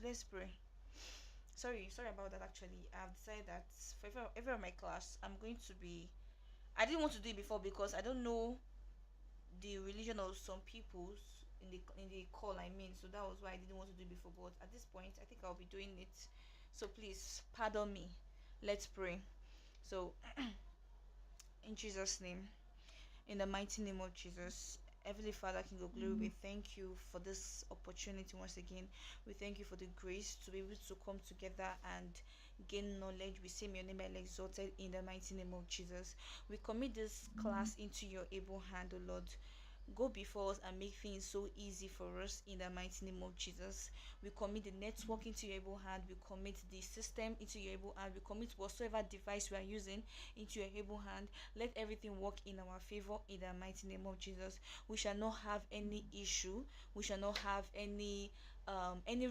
let's pray. Sorry about that. Actually, I've decided that for every of my class, I'm going to be. I didn't want to do it before because I don't know the religion of some people's in the call. I mean, so that was why I didn't want to do it before. But at this point, I think I'll be doing it. So please pardon me. Let's pray. So, in Jesus' name. In the mighty name of Jesus, Heavenly Father, King of Glory, we thank you for this opportunity once again. We thank you for the grace to be able to come together and gain knowledge. We say, may your name be exalted in the mighty name of Jesus. We commit this class into your able hand, O Lord. Go before us and make things so easy for us in the mighty name of Jesus. We commit the network into your able hand. We commit the system into your able hand. We commit whatsoever device we are using into your able hand. Let everything work in our favor in the mighty name of Jesus. We shall not have any issue. We shall not have any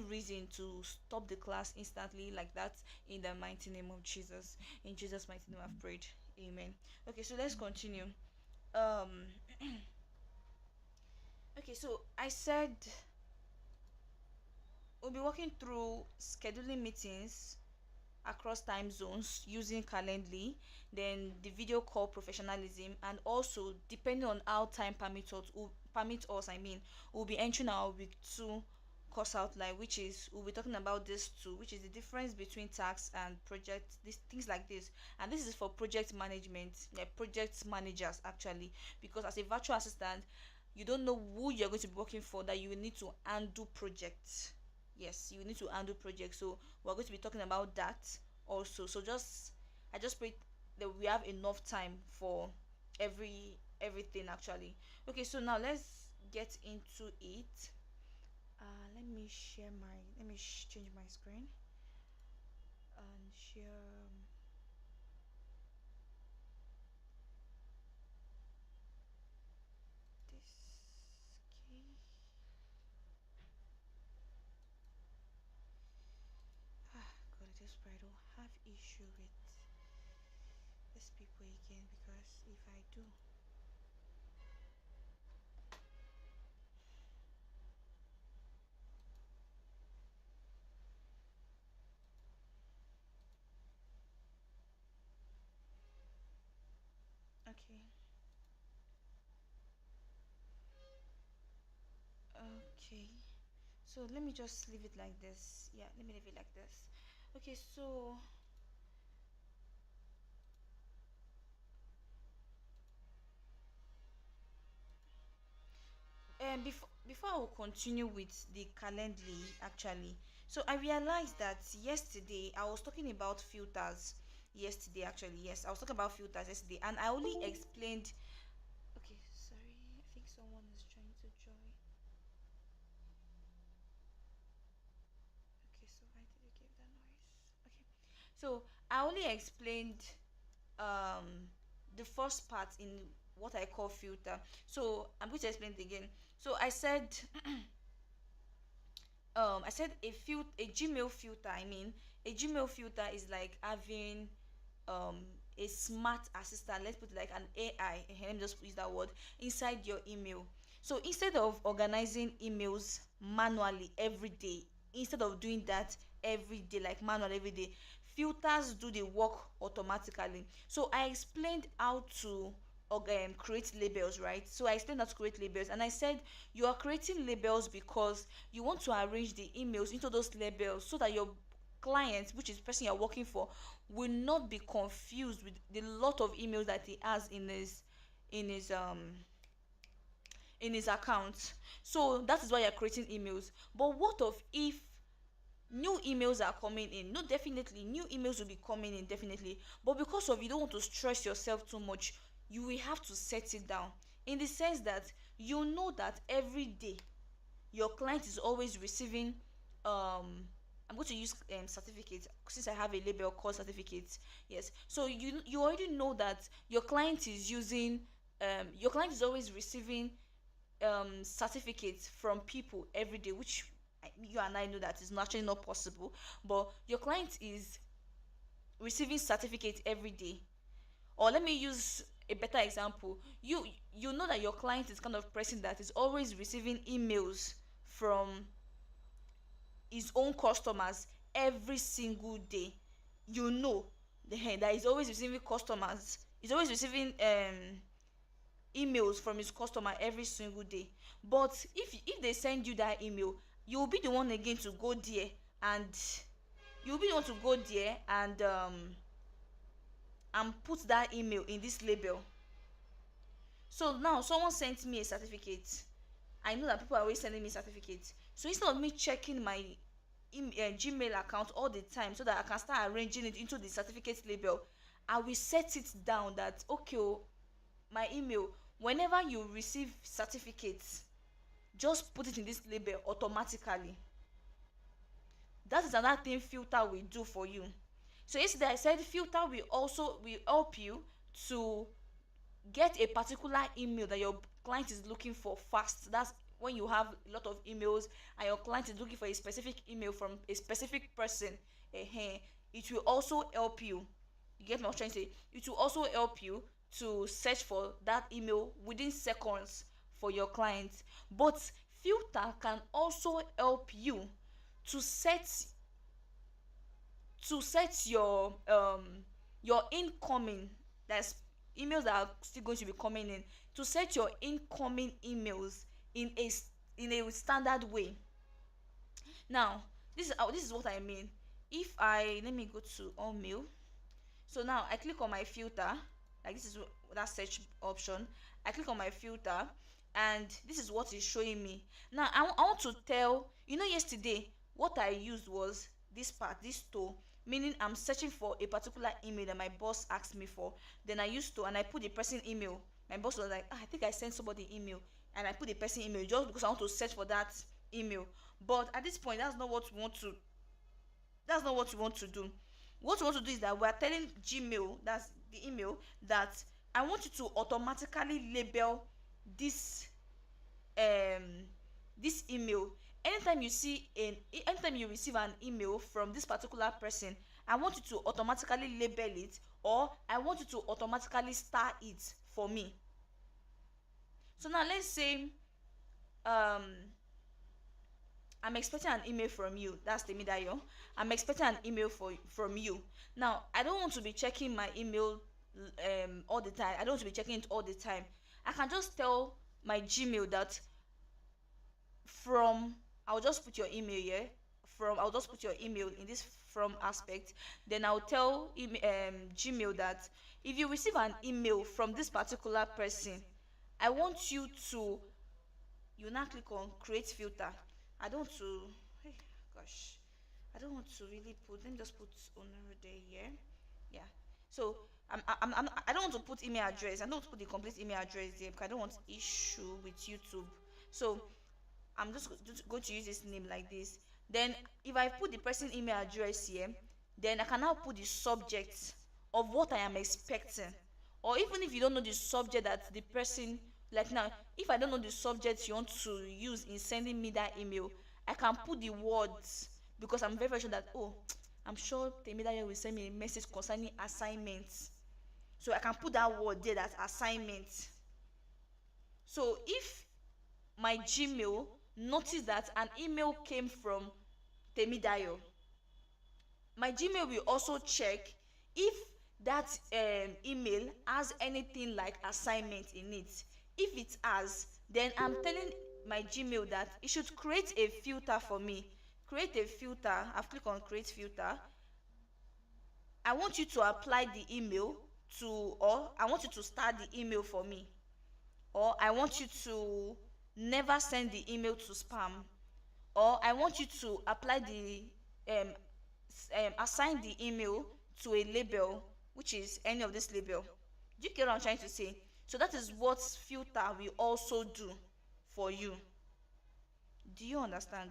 reason to stop the class instantly like that in the mighty name of Jesus. In Jesus' mighty name I've prayed. Amen. Okay, so let's continue. Um Okay, so I said we'll be working through scheduling meetings across time zones using Calendly, then the video call professionalism, and also depending on how time permit us, we'll be entering our week 2 course outline, which is we'll be talking about this too, which is the difference between task and project, these things like this. And this is for project management, project managers actually, because as a virtual assistant, you don't know who you're going to be working for, that you will need to undo projects. Yes, you need to undo projects. So we're going to be talking about that also. So I just pray that we have enough time for everything actually. Okay, so now let's get into it. Let me change my screen and share. This. Okay. God, I just pray I don't have issue with these people again, because if I do, okay. Okay, so let me just leave it like this. Yeah, let me leave it like this. Okay, so before I will continue with the Calendly actually, so I realized that yesterday I was talking about filters. Yesterday actually, yes, I was talking about filters yesterday, and I only explained. Okay, sorry, I think someone is trying to join. Okay, so why did you give that noise? Okay, so I only explained um the first part in what I call filter. So I'm going to explain it again. So I said a Gmail filter. A Gmail filter is like having a smart assistant. Let's put it like an AI. Let me just use that word inside your email. So instead of organizing emails manually every day, instead of doing that every day, like manual every day, filters do the work automatically. So I explained how to create labels, right? So I explained how to create labels, and I said you are creating labels because you want to arrange the emails into those labels so that your client, which is the person you're working for, will not be confused with the lot of emails that he has in his um in his account. So that is why you're creating emails. But what of if new emails are coming in? No, definitely new emails will be coming in, definitely, but because of you don't want to stress yourself too much, you will have to set it down, in the sense that you know that every day your client is always receiving I'm going to use certificate, since I have a label called certificate. Yes, so you already know that your client is always receiving certificates from people every day, which you and I know that is actually not possible. But your client is receiving certificates every day. Or let me use a better example. You know that your client is kind of person that is always receiving emails from his own customers every single day, you know that he's always receiving customers, he's always receiving emails from his customer every single day. But if they send you that email, you'll be the one again to go there, and you'll be the one to go there and put that email in this label. So now someone sent me a certificate. I know that people are always sending me certificates. So instead of me checking my Gmail account all the time so that I can start arranging it into the certificate label, I will set it down that okay, oh, my email, whenever you receive certificates, just put it in this label automatically. That is another thing filter will do for you. So yesterday I said filter will help you to get a particular email that your client is looking for fast. That's when you have a lot of emails and your client is looking for a specific email from a specific person. It will also help you. You get what I'm trying to say? It will also help you to search for that email within seconds for your clients. But filter can also help you to set your incoming, that's emails that are still going to be coming in, to set your incoming emails in a standard way. Now this is what I mean. If I let me go to all mail. So now I click on my filter, like this is that search option. I click on my filter, and this is what is showing me. Now I want to tell you, know, yesterday what I used was this part, this to, meaning I'm searching for a particular email that my boss asked me for. Then I used to, and I put the person email. My boss was like, I think I sent somebody email, and I put the person email just because I want to search for that email. But at this point, that's not what you want to do. What you want to do is that we are telling Gmail, that's the email, that I want you to automatically label this this email. Anytime you receive an email from this particular person, I want you to automatically label it, or I want you to automatically star it for me. So now let's say um I'm expecting an email from you. That's Temidayo. I'm expecting an email from you. Now, I don't want to be checking my email all the time. I don't want to be checking it all the time. I can just tell my Gmail that from I'll just put your email here. I'll just put your email in this from aspect. Then I'll tell Gmail that if you receive an email from this particular person, I want you to, you now click on create filter. I don't want to, hey, gosh, I don't want to really put, let me just put owner there here. Yeah. So I don't want to put email address. I don't want to put the complete email address there because I don't want issue with YouTube. So I'm just going to use this name like this. Then if I put the person email address here, then I can now put the subject of what I am expecting. Or even if you don't know the subject that the person, like now, if I don't know the subject you want to use in sending me that email, I can put the words, because I'm very, very sure that, oh, I'm sure Temidayo will send me a message concerning assignments. So I can put that word there, that assignment. So if my Gmail notice that an email came from Temidayo, my Gmail will also check if that email has anything like assignment in it. If it has, then I'm telling my Gmail that it should create a filter for me. Create a filter. I've clicked on create filter. I want you to apply the email to, or I want you to start the email for me, or I want you to never send the email to spam, or I want you to apply the assign the email to a label, which is any of this label. Do you get what I'm trying to say? So that is what filter will also do for you. Do you understand?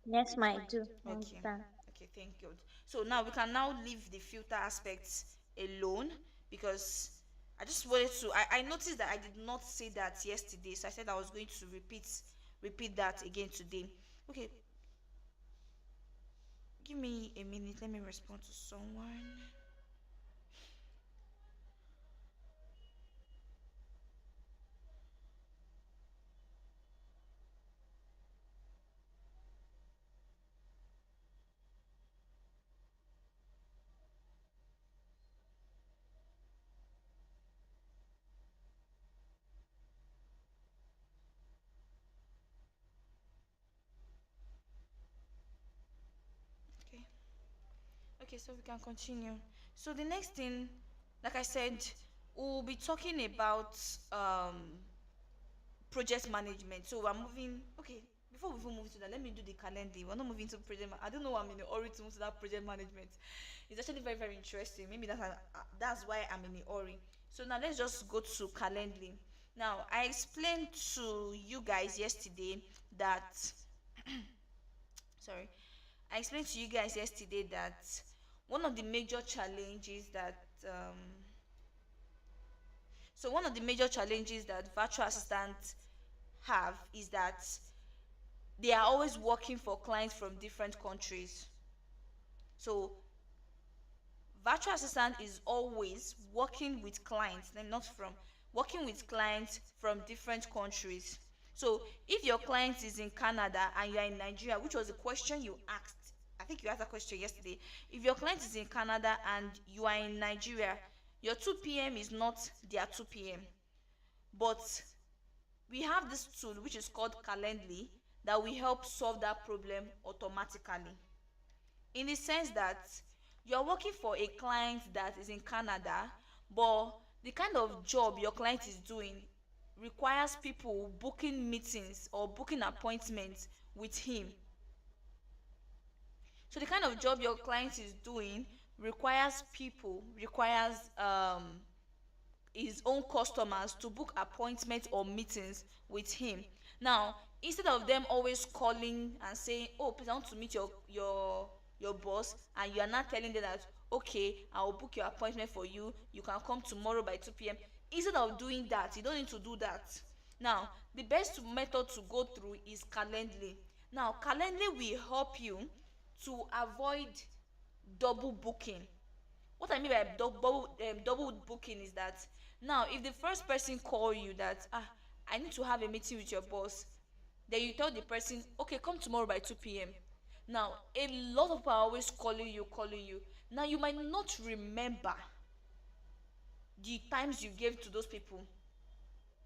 Yes, my do. I Okay. understand. Okay, thank you. So now we can now leave the filter aspects alone, because I just wanted to, I noticed that I did not say that yesterday, so I said I was going to repeat that again today. Okay, give me a minute, let me respond to someone. Okay, so we can continue. So the next thing, like I said, we'll be talking about project management. So we're moving. Okay, before we even move to that, let me do the calendar. We're not moving to I don't know why I'm in a hurry to move to that project management. It's actually very very interesting. Maybe that's why I'm in a hurry. So now let's just go to calendly. Now I explained to you guys yesterday that sorry, I explained to you guys yesterday that one of the major challenges that one of the major challenges that virtual assistants have is that they are always working for clients from different countries. So virtual assistant is always working with clients, not from working with clients from different countries. So if your client is in Canada and you are in Nigeria, which was the question you asked, I think you asked that question yesterday. If your client is in Canada and you are in Nigeria, your 2 p.m. is not their 2 p.m. But we have this tool which is called Calendly that will help solve that problem automatically, in the sense that you're working for a client that is in Canada, but the kind of job your client is doing requires people booking meetings or booking appointments with him. So the kind of job your client is doing requires his own customers to book appointments or meetings with him. Now, instead of them always calling and saying, oh please, I want to meet your boss, and you are not telling them that, okay, I will book your appointment for you, you can come tomorrow by 2 p.m. Instead of doing that, you don't need to do that. Now the best method to go through is Calendly. Now Calendly will help you to avoid double booking. What I mean by double booking is that, now if the first person call you that, I need to have a meeting with your boss, then you tell the person, okay, come tomorrow by 2 p.m. Now a lot of people are always calling you. Now you might not remember the times you gave to those people,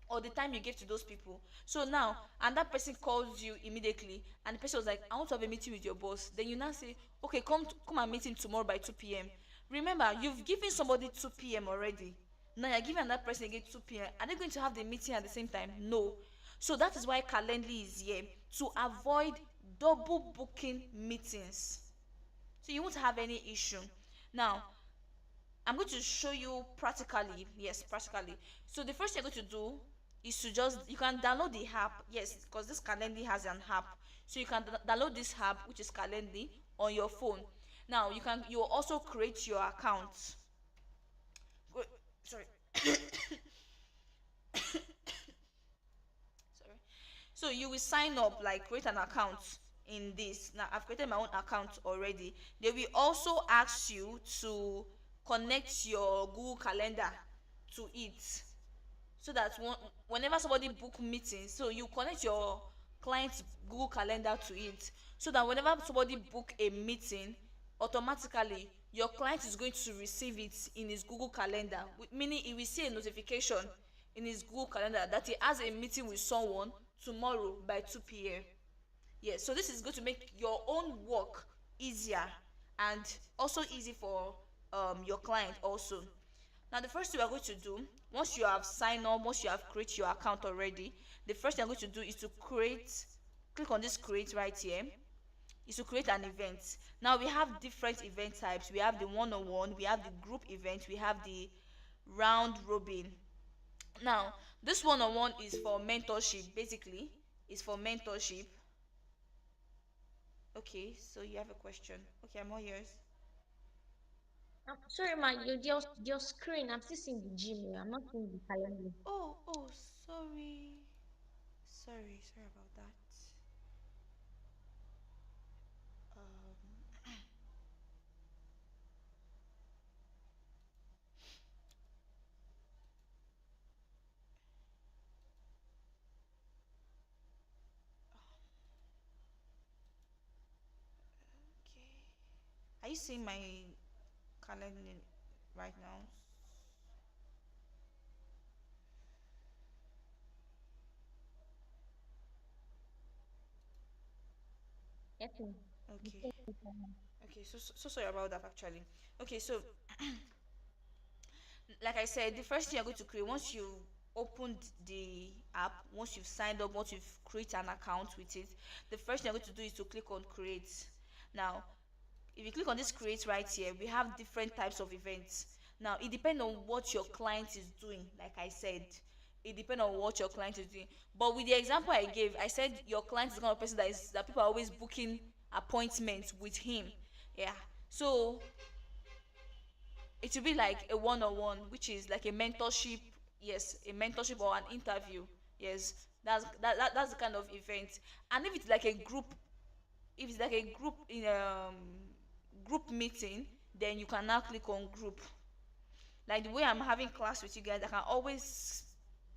or the time you gave to those people. So now, and that person calls you immediately, and the person was like, I want to have a meeting with your boss. Then you now say, okay, come and meet him tomorrow by 2 p.m. Remember, you've given somebody 2 p.m. already. Now you're giving another person again 2 p.m. Are they going to have the meeting at the same time? No. So that is why Calendly is here, to avoid double booking meetings. So you won't have any issue. Now I'm going to show you practically. Yes, practically. So the first thing you're going to do is to just, you can download the app. Yes, because this Calendly has an app. So you can download this app, which is Calendly, on your phone. Now you will also create your account. Sorry. Sorry. So you will sign up, like create an account in this. Now I've created my own account already. They will also ask you to connect your Google Calendar to it, so that whenever somebody book meetings, so you connect your client's Google Calendar to it, so that whenever somebody book a meeting, automatically your client is going to receive it in his Google Calendar, meaning he will see a notification in his Google Calendar that he has a meeting with someone tomorrow by 2 p.m. Yes, so this is going to make your own work easier, and also easy for your client also. Now the first thing we are going to do, once you have signed up, once you have created your account already, the first thing I'm going to do is to click on this create right here, is to create an event. Now we have different event types. We have the one-on-one, we have the group event, we have the round robin. Now this one-on-one is for mentorship, basically is for mentorship. Okay, so you have a question. Okay, I'm all yours. Sorry, ma, your screen. I'm still seeing the Gmail. I'm not seeing the calendar. Oh, sorry. Sorry about that. Um, okay. Are you seeing my calendar right now? Yes, ma'am. Okay. Okay. So sorry about that actually. Okay. So like I said, the first thing you're going to create once you've opened the app, once you've signed up, once you've created an account with it, the first thing you're going to do is to click on create. Now, if you click on this create right here, we have different types of events. Now, it depends on what your client is doing. Like I said, it depends on what your client is doing. But with the example I gave, I said your client is the kind of person that people are always booking appointments with him. Yeah. So it will be like a one-on-one, which is like a mentorship. Yes, a mentorship or an interview. Yes, that's the kind of event. And if it's like a group, if it's like a group in group meeting, then you can now click on group. Like the way I'm having class with you guys, I can always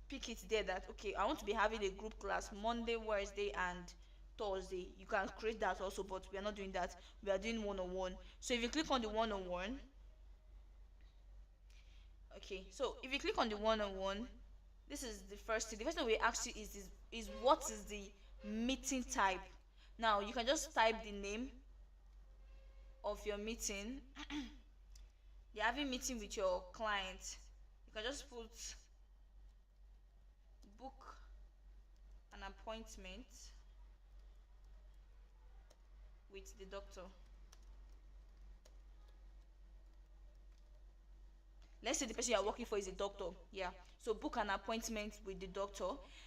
pick it there that okay, I want to be having a group class Monday, Wednesday, and Thursday. You can create that also, but we are not doing that. We are doing one-on-one. So if you click on the one-on-one, okay, so if you click on the one-on-one, this is the first thing. The first thing we ask you is what is the meeting type. Now you can just type the name of your meeting. You're having meeting with your client. You can just put book an appointment with the doctor. Let's say the person you are working for is a doctor. Yeah, so book an appointment with the doctor.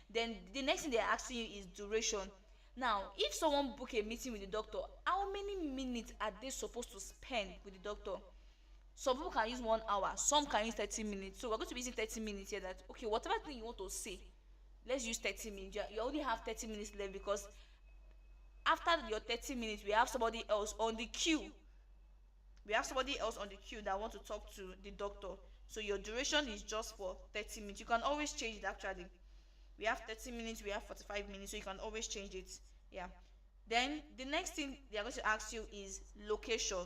Then the next thing they're asking you is duration. Now if someone book a meeting with the doctor, how many minutes are they supposed to spend with the doctor? Some people can use 1 hour, some can use 30 minutes. So we're going to be using 30 minutes here. That okay, whatever thing you want to say, let's use 30 minutes. You only have 30 minutes left because after your 30 minutes we have somebody else on the queue. We have somebody else on the queue that want to talk to the doctor. So your duration is just for 30 minutes. You can always change it actually. We have 30 minutes, we have 45 minutes, so you can always change it. Yeah. Then the next thing they are going to ask you is location.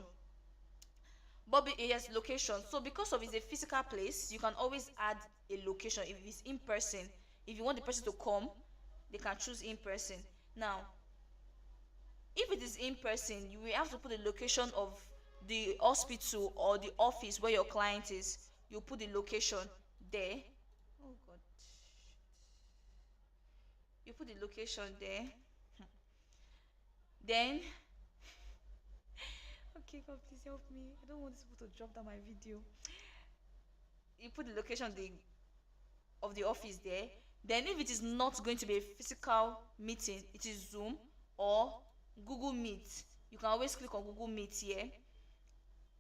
But yes, location. So because of it's a physical place, you can always add a location if it's in person. If you want the person to come, they can choose in person. Now, if it is in person, you will have to put the location of the hospital or the office where your client is. You put the location there. Oh god. You put the location there. Then okay, god, please help me. I don't want these people to drop down my video. You put the location of the office there. Then if it is not going to be a physical meeting, it is Zoom or Google Meet. You can always click on Google Meet here.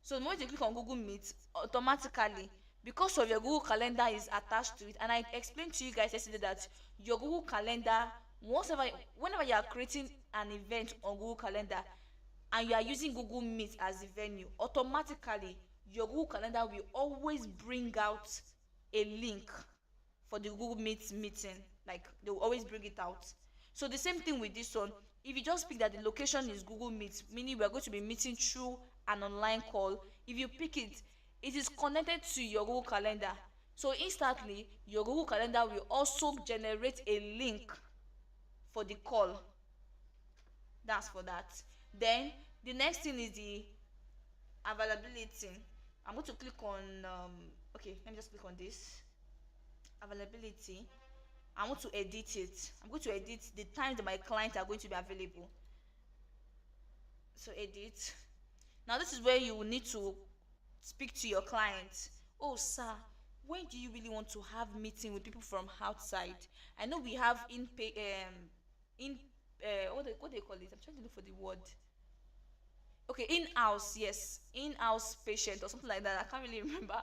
So the moment you click on Google Meet, automatically, because of your Google Calendar is attached to it, and I explained to you guys yesterday that your Google Calendar, whenever you are creating an event on Google Calendar and you are using Google Meet as the venue, automatically your Google Calendar will always bring out a link for the Google Meet meeting. Like they will always bring it out. So the same thing with this one. If you just pick that the location is Google Meet, meaning we are going to be meeting through an online call, if you pick it, it is connected to your Google Calendar. So instantly, your Google Calendar will also generate a link for the call. That's for that. Then the next thing is the availability. I'm going to click on okay, let me just click on this availability. I want to edit it. I'm going to edit the times that my clients are going to be available. So edit. Now this is where you will need to speak to your client. Oh sir, when do you really want to have meeting with people from outside? I know we have in what they call it? I'm trying to look for the word. Okay, in-house, yes, in-house patient or something like that. I can't really remember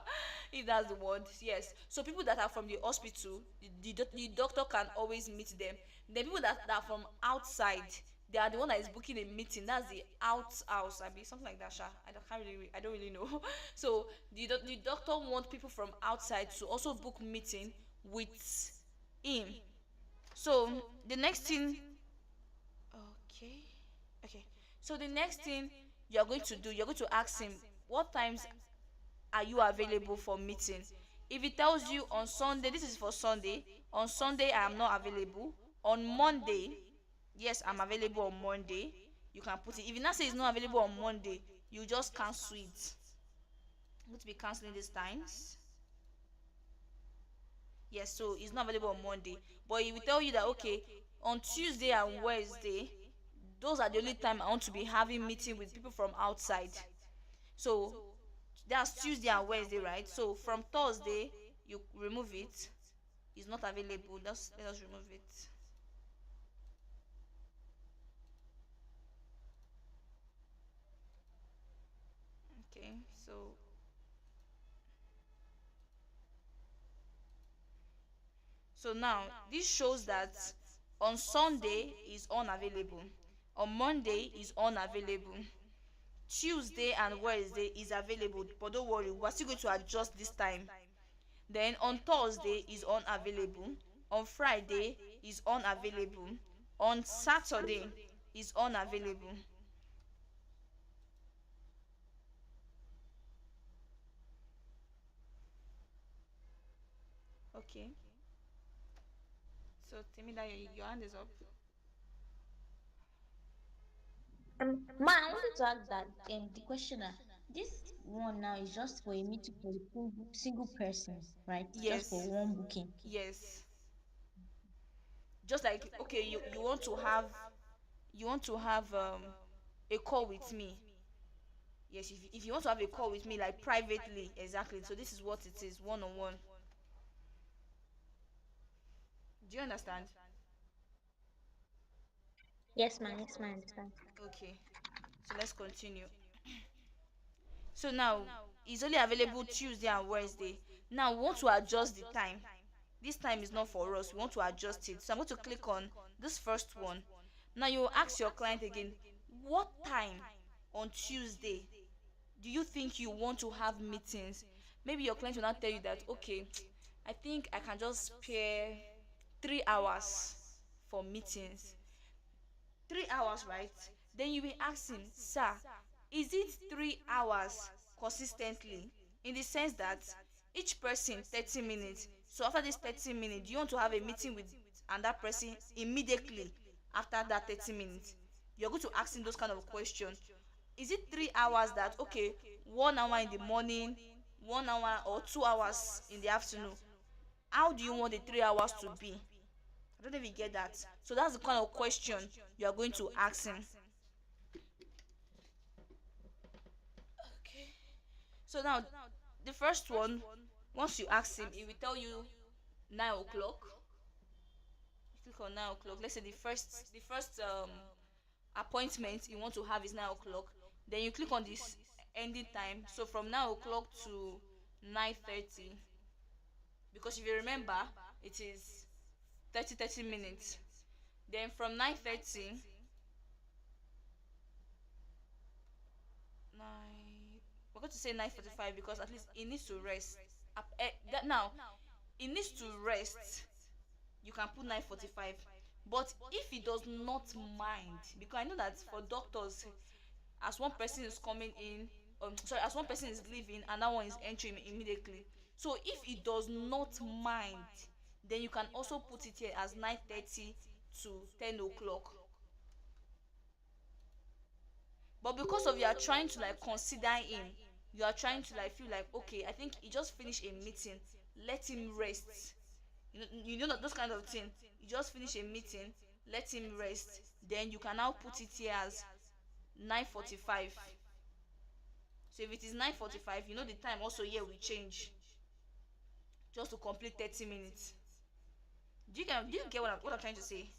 if that's the word. Yes, so people that are from the hospital, the doctor can always meet them. The people that are from outside, they are the one that is booking a meeting. That's the house. I mean something like that. Sha. I don't really know. So the doctor wants people from outside to also book meeting with him. So the next thing, okay, okay. So the next thing you're going to do, you're going to ask him what times are you available for meeting. If he tells you on Sunday, this is for Sunday, on Sunday I am not available. On Monday, yes, I'm available on Monday. you can put it. If you now say it's not available on Monday, you just cancel it. I'm going to be canceling these times. Yes, so it's not available on Monday, but it will tell you that okay, on Tuesday and Wednesday, those are the only time I want to be having meeting with people from outside. So that's Tuesday and Wednesday, right? So from Thursday you remove it. It's not available. Let us remove it. Okay, so now this shows that on Sunday is unavailable, on Monday is unavailable, Tuesday and Wednesday is available, but don't worry, we're still going to adjust this time. Then on Thursday is unavailable, on Friday is unavailable, on Saturday is unavailable. Okay, so tell me that your hand is up. Ma, I wanted to ask that the questioner, this one now is just for a meeting for a single person, right? Just for Yes, one booking. yes. Just like okay, you want to have a call with me. Yes, if you want to have a call with me like privately, exactly. So this is what it is, one on one. Do you understand? Yes, ma, I understand. Okay, so let's continue. So now it's only available Tuesday and Wednesday. Now we want to adjust the time. This time is not for us, we want to adjust it. So I'm going to click on this first one. Now you will ask your client again, what time on Tuesday do you think you want to have meetings? Maybe your client will not tell you that okay, I think I can just spare 3 hours for meetings. 3 hours, right? Then you will ask him, sir, is it 3 hours consistently? In the sense that each person 30 minutes. So after this 30 minutes, do you want to have a meeting with another person immediately after that 30 minutes? You're going to ask him those kind of questions. Is it 3 hours that okay, 1 hour in the morning, 1 hour or 2 hours in the afternoon? How do you want the 3 hours to be? I don't know if you get that. So that's the kind of question you are going to ask him. Okay. So now the first one, once you ask him, he will tell you 9 o'clock. You click on 9 o'clock. Let's say the first appointment you want to have is 9 o'clock. Then you click on this ending time. So from 9 o'clock to 9:30. Because if you remember, it is 30 minutes. Then from 9:30, we're going to say 9:45 because at least it needs to rest. Now it needs to rest. You can put 9:45. But if he does not mind, because I know that for doctors, as one person is coming in, sorry, as one person is leaving, another one is entering immediately. So if he does not mind, then you can also put it here as 9:30 to 10 o'clock. But because of you are trying to like consider him, you are trying to like feel like okay, I think he just finished a meeting, let him rest. You know that those kind of thing. You just finish a meeting, let him rest. Then you can now put it here as 9:45. So if it is 9:45, you know the time also here will change just to complete 30 minutes. Do you get what I'm trying to say?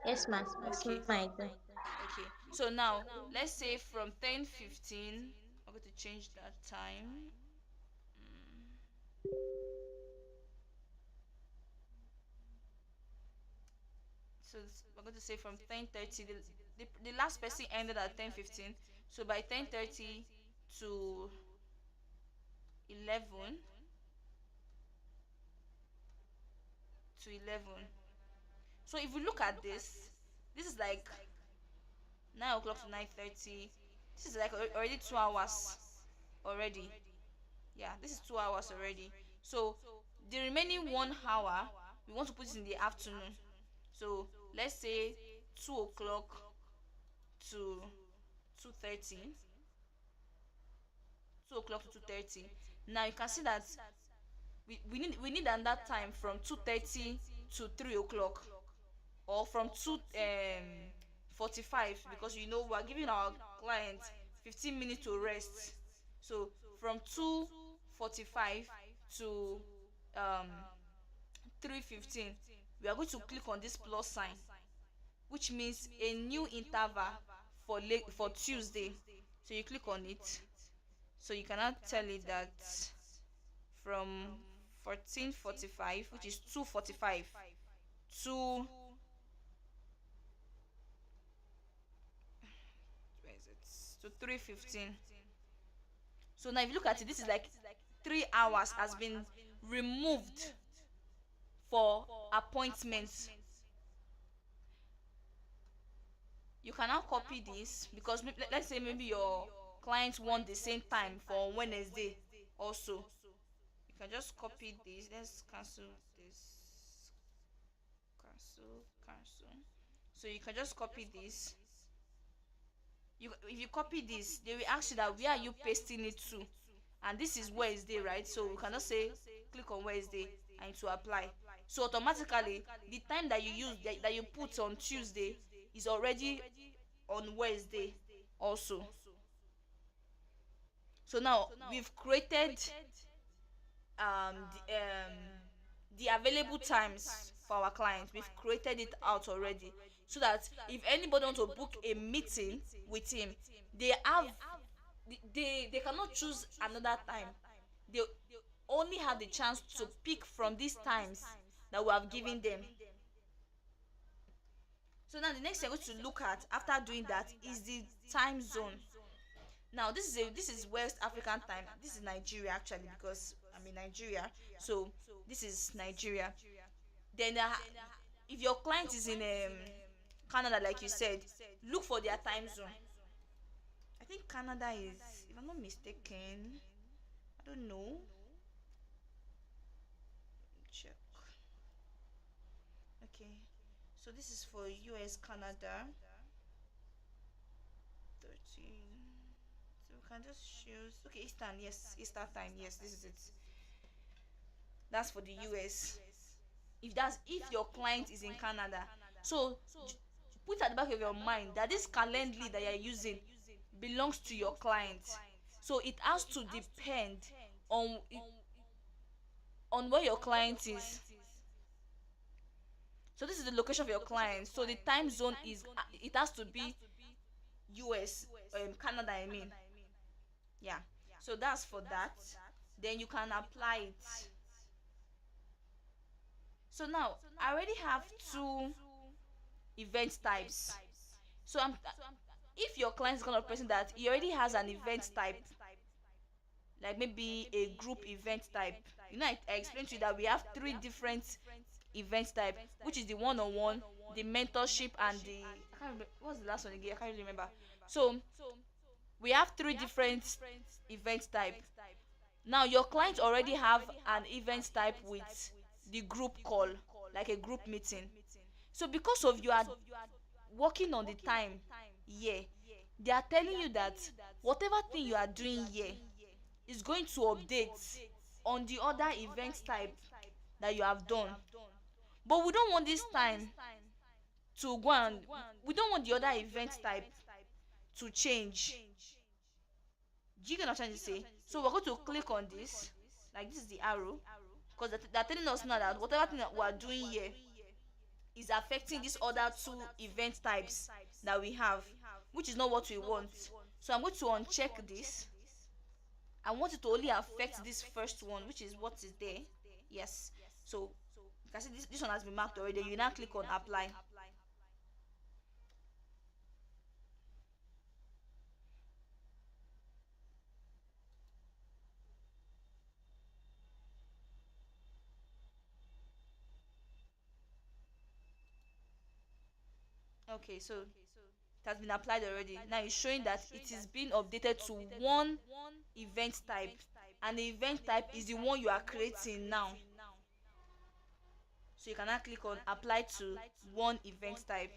Yes, ma. Yes, Okay. ma, I do. Okay. So now let's say from 10:15, I'm going to change that time. So we're going to say from 10:30. The last person ended at 10:15. So by 10:30 to 11 to 11. So if you look at this is like 9 o'clock to 9:30. This is like already 2 hours already. Yeah, this is 2 hours already. So the remaining 1 hour we want to put it in the afternoon. So let's say 2 o'clock to 2:30. 2 o'clock to 2:30. Now you can see that we need another time from 2:30 to 3 o'clock, or from 2:45, because we are giving our clients 15 minutes to rest. So from 2:45 to 3:15, we are going to click on this plus sign, which means a new interval for Tuesday. So you click on it. So you cannot tell it that from 14:45, which is 2:45, to where is it, to 3:15. So now if you look at it, this is like 3 hours has been removed for appointments. You can now copy this, because let's say maybe your clients want the same time for Wednesday also. You can just copy this. Let's cancel this. Cancel. So you can just copy this. If you copy this, they will ask you that where are you pasting it to, and this is Wednesday, right? So we cannot say click on Wednesday and to apply. So automatically the time that you use that you put on Tuesday is already on Wednesday also. So now we've created the available times for our clients. We've created it out already, so that if anybody wants to book a meeting with him, they cannot choose another time. They only have the chance to pick from these times that we have given them. So now the next thing we're going to look at after doing that is the time zone. Now this is West African time. This is Nigeria actually, because I'm in Nigeria. So this is Nigeria. Then if your client is in Canada, like you said, look for their time zone. I think Canada is, if I'm not mistaken, I don't know. Check. Okay, so this is for US, Canada. 13. So we can just choose. Okay, Eastern. Yes, Eastern time. Yes, this is it. That's for the US. If your client is in Canada, so put at the back of your mind that this Calendly that you're using belongs to your client. So it has to depend on where your client is. So this is the location of your client. So the time zone is it has to be US, Canada, I mean. Yeah. So that's for that. Then you can apply it. So now I already have two event types. So if your client is kind of person that he already has an event type, like maybe a group event type, I explained to you that we have three different event type, which is the one-on-one, the mentorship, and the I can't remember what's the last one again. I can't really remember. So we have three different event type. Now your client already have an event type with the group call, like a group meeting. So because of you are working on the time here, they are telling you that whatever thing you are doing here is going to update on the other event type that you have done. But we don't want this time to go, and we don't want the other event type to change. Do you get what I'm trying to say? So we're going to click on this, like this is the arrow, because they're telling us now that whatever thing that we are doing here is affecting these other two event types that we have, which is not what we want. So I'm going to uncheck this. I want it to only affect this first one, which is what is there. Yes. So you can see this one has been marked already. You now click on apply. Okay, so it has been applied already. Now it's showing that it is being updated to one event type, and the event type is the one you are creating now. So you can now click on apply to one event type.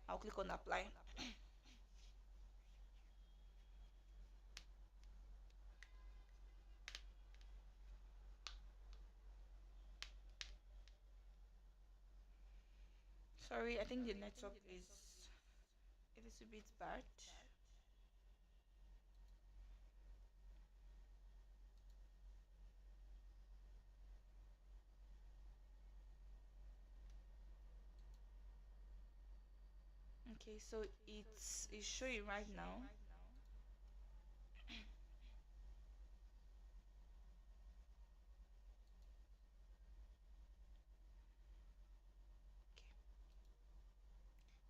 I'll click on apply. Sorry, I think the network is a little bit bad. Okay, so it's showing right now.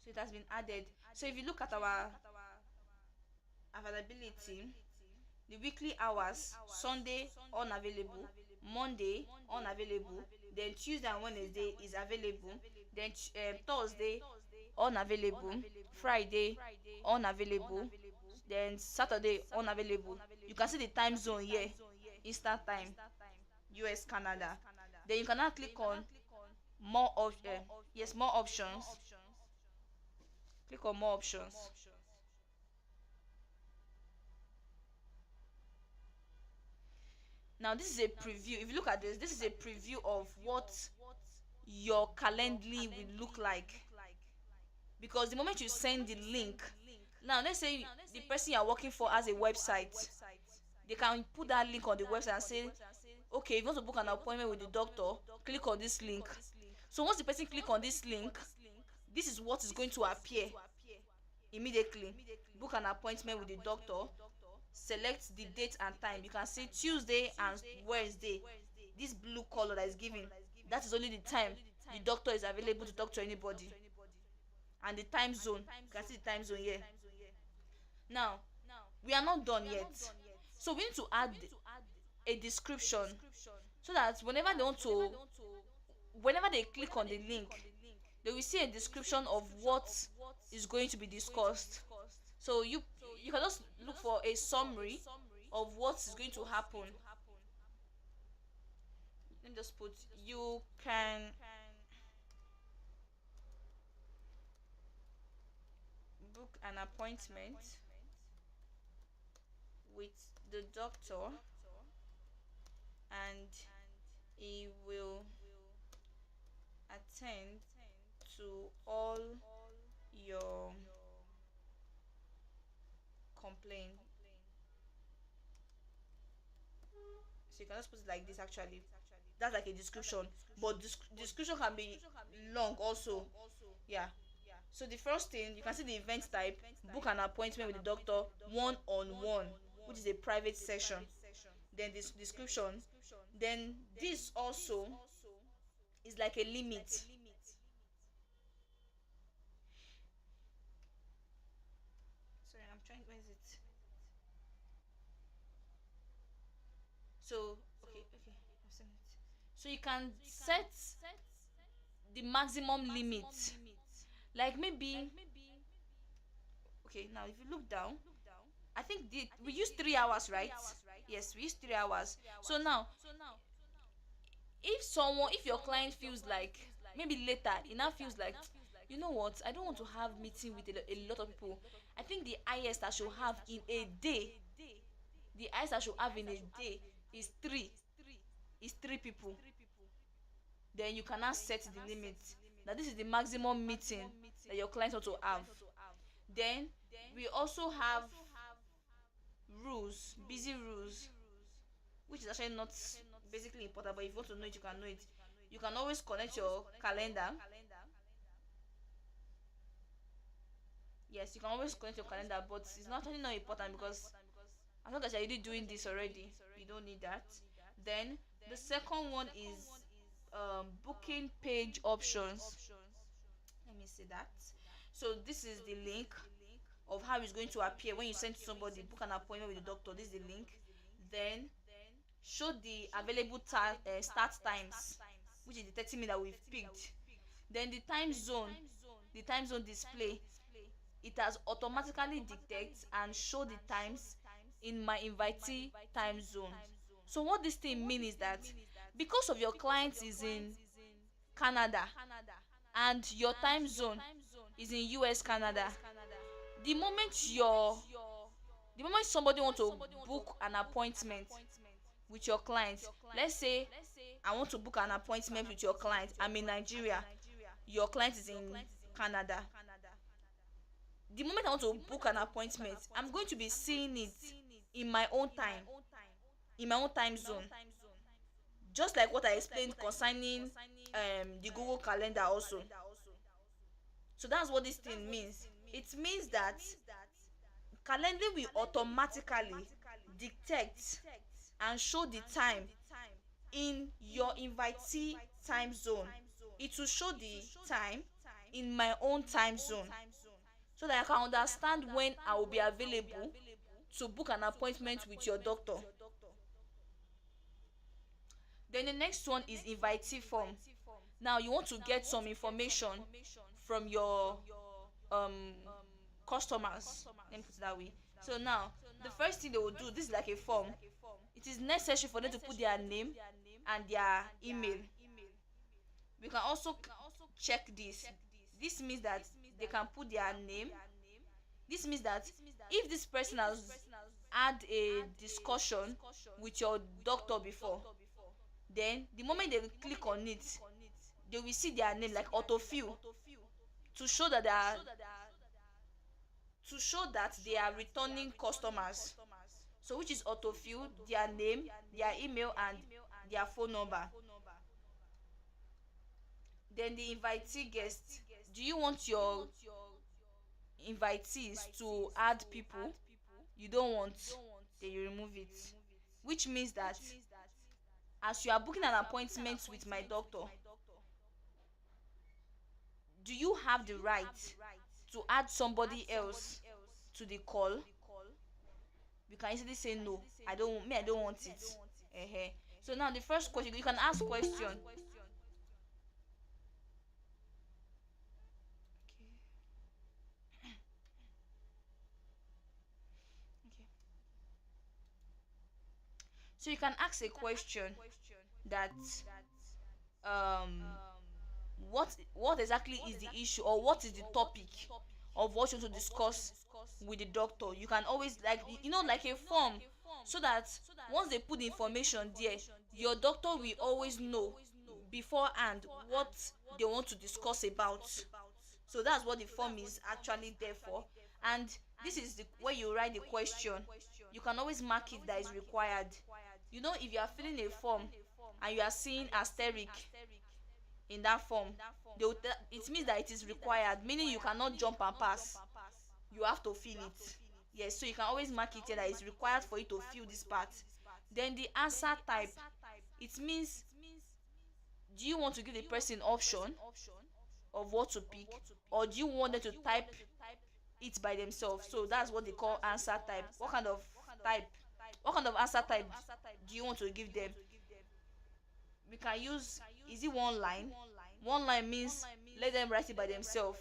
So it has been added. So if you look at our availability, the weekly hours: Sunday unavailable, Monday unavailable, then Tuesday and Wednesday is available, then Thursday unavailable, Friday unavailable, then Saturday unavailable. You can see the time zone here: Eastern time, US, Canada. Then you can now click on more of yes, more options. Click on more options. Now this is a preview. If you look at this is a preview of what your calendly will look like, because the moment you send the link, now let's say the person you are working for has a website, they can put that link on the website and say, okay, if you want to book an appointment with the doctor, click on this link. So once the person click on this link, this is what is going to appear immediately: book an appointment with the doctor, select the date and time. You can see Tuesday and Wednesday. This blue color that is given, that is only the time the doctor is available to talk to anybody. And the time zone, you can see the time zone here. Now we are not done yet, so we need to add a description, so that whenever they click on the link, they will see a description of what is going to be discussed. So you can just look for a summary of what is going to happen. Let me just put, you can book an appointment with the doctor, and he will attend to all your complaints. So you can just put it like this. Actually, that's like a description, but description can be long also. Yeah. So the first thing, you can see the event type: book an appointment with the doctor one-on-one, which is a private session. Then this description, then this also is like a limit. Sorry, I'm trying, where is it? So okay, I've seen it. So you can set the maximum limit, like maybe, okay, now if you look down, I think we use 3 hours, right? Yes, we use 3 hours. So now, if your client feels like, maybe later he now feels like, you know what, I don't want to have meeting with a lot of people. I think the highest I should have in a day, is three people. Then you can now set the limit, that this is the maximum meeting that your client ought to have. Then we also have rules, busy rules, which is actually not basically important, but if you want to know it, you can know it. You can always connect your calendar. Yes, you can always connect your calendar, but it's not really not important, because as long as you're already doing this already, you don't need that. Then the second one is booking page options. Let me see that. So this is the link of how it's going to appear when you send to somebody, book an appointment with the doctor. This is the link. Then show the available start times, which is the 30 minutes that we've picked. Then the time zone display, it has automatically detect and show the times in my invitee time zone. So what this thing mean is that, because of your client is in Canada and your time zone is in US, Canada. The moment your the moment somebody want to book an appointment with your client, let's say I want to book an appointment with your client, I'm in Nigeria, your client is in Canada. The moment I want to book an appointment, I'm going to be seeing it in my own time, in my own time zone, just like what I explained concerning the Google Calendar also. So that's what this thing means. It means that calendar will automatically detect and show the time in your invitee time zone. It will show the time in my own time zone, so that I can understand when I will be available to book an appointment with your doctor. Then the next one is invitee form. Now you want to get some information from your um customers, let me put it that way. So now the first thing they will do, this is like a form, it is necessary for them to put their name and their email. We can also check this means that they can put their name. This means that if this person has had a discussion with your doctor before, then the moment they click on it, they will see their name like autofill, to show that they are returning customers. So which is autofill, their name, their email, and their phone number. Then the invitee guest, do you want your invitees to add people you don't want? Then you remove it, which means that as you are booking an appointment with my doctor, do you have the right to add somebody else to the call? You can easily say no, I don't want it. So now the first question, you can ask question. Okay. So you can ask a question that um what exactly is the issue, or what is the topic of what you want to discuss with the doctor. You can always, like, like a form, so that once they put the information there, your doctor will always know beforehand what they want to discuss about. So that's what the form is actually there for. And this is the where you write the question. You can always mark it that is required. If you are filling a form and you are seeing asterisk in that form, it means that it is required, meaning you cannot jump and pass. You have to fill it. Yes, so you can always mark it here that it's required for you to fill this part. Then the answer type, it means, do you want to give the person option of what to pick, or do you want them to type it by themselves? So that's what they call answer type. What kind of answer type do you want to give them? We can use, is it one line? One line means let them write it by themselves,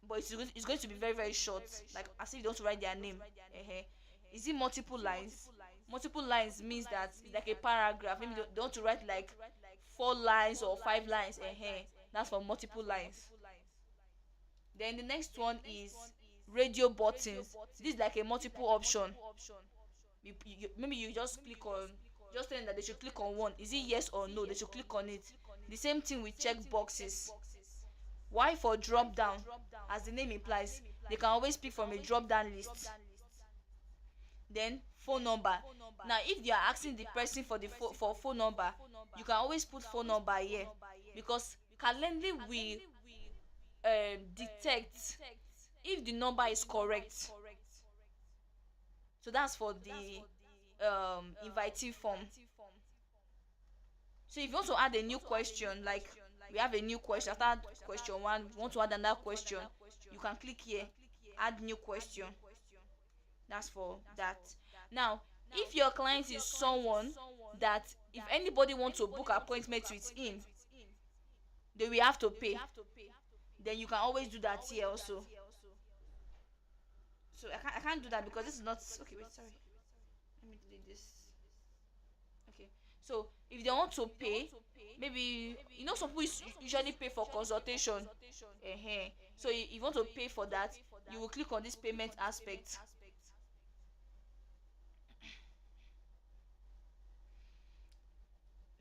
but it's going to be very very short, like as if they want to write their name. Is it multiple lines? Multiple lines means that it's like a paragraph. Maybe they want to write like 4 lines or 5 lines. That's for multiple lines. Then the next one is radio buttons. This is like a multiple option. Maybe you just click on, just tell them that they should click on one. Is it yes or no? They should click on it. The same thing with check boxes. Why? For drop down, as the name implies, they can always pick from a drop down list. Then phone number. Now if you are asking the person for for phone number, you can always put phone number here, because calendly will detect if the number is correct. So that's for the invitee form. So if you want to add a new question, like we have a new question after question 1, we want to add another question, you can click here, add new question. That's for that. Now if your client is someone that if anybody wants to book appointment with him, they will have to pay, then you can always do that here also. So I can't do that because this is not okay. Wait, sorry, let me delete this. Okay, So if they want to pay, maybe some people usually pay for consultation. So if you want to pay for that, you will click on this payment aspect.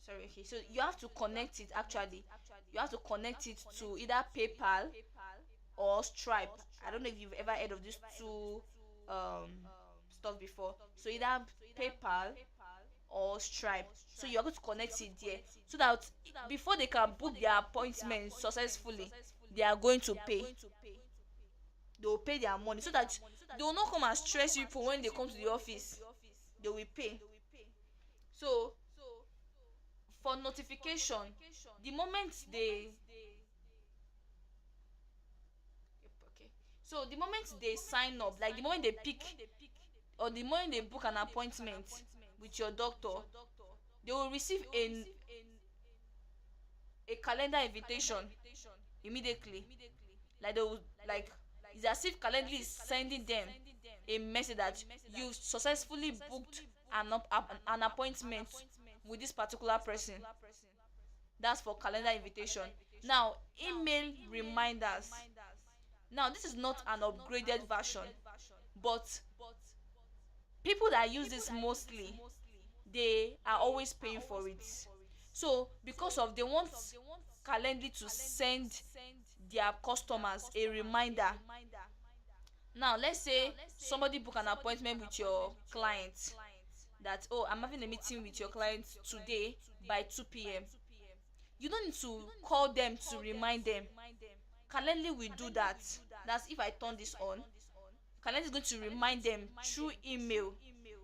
Sorry, okay, so you have to connect it. Actually, you have to connect it to either PayPal or Stripe. I don't know if you've ever heard of these two um stuff before. So either PayPal or Stripe. So you're going to connect it there, so that before they can book their appointment successfully, they are going to pay. They will pay their money, so that they will not come and stress people when they come to the office. They will pay. So for notification, the moment they okay, so the moment they sign up, like the moment they pick or the moment they book an appointment with your doctor, they will receive a calendar invitation immediately. Like they will, like, it's as if calendly is sending them a message that you successfully booked an appointment with this particular person. That's for calendar invitation. Now, email reminders. Now, this is not an upgraded version, but people that use this mostly, they are always paying for it. So because of, they want calendly to send their customers a reminder. Now let's say somebody book an appointment with your client, that, oh, I'm having a meeting with your client today by 2 p.m. You don't need to call them to remind them. Calendly will do that. That's if I turn this on. Calendly is going to remind them through email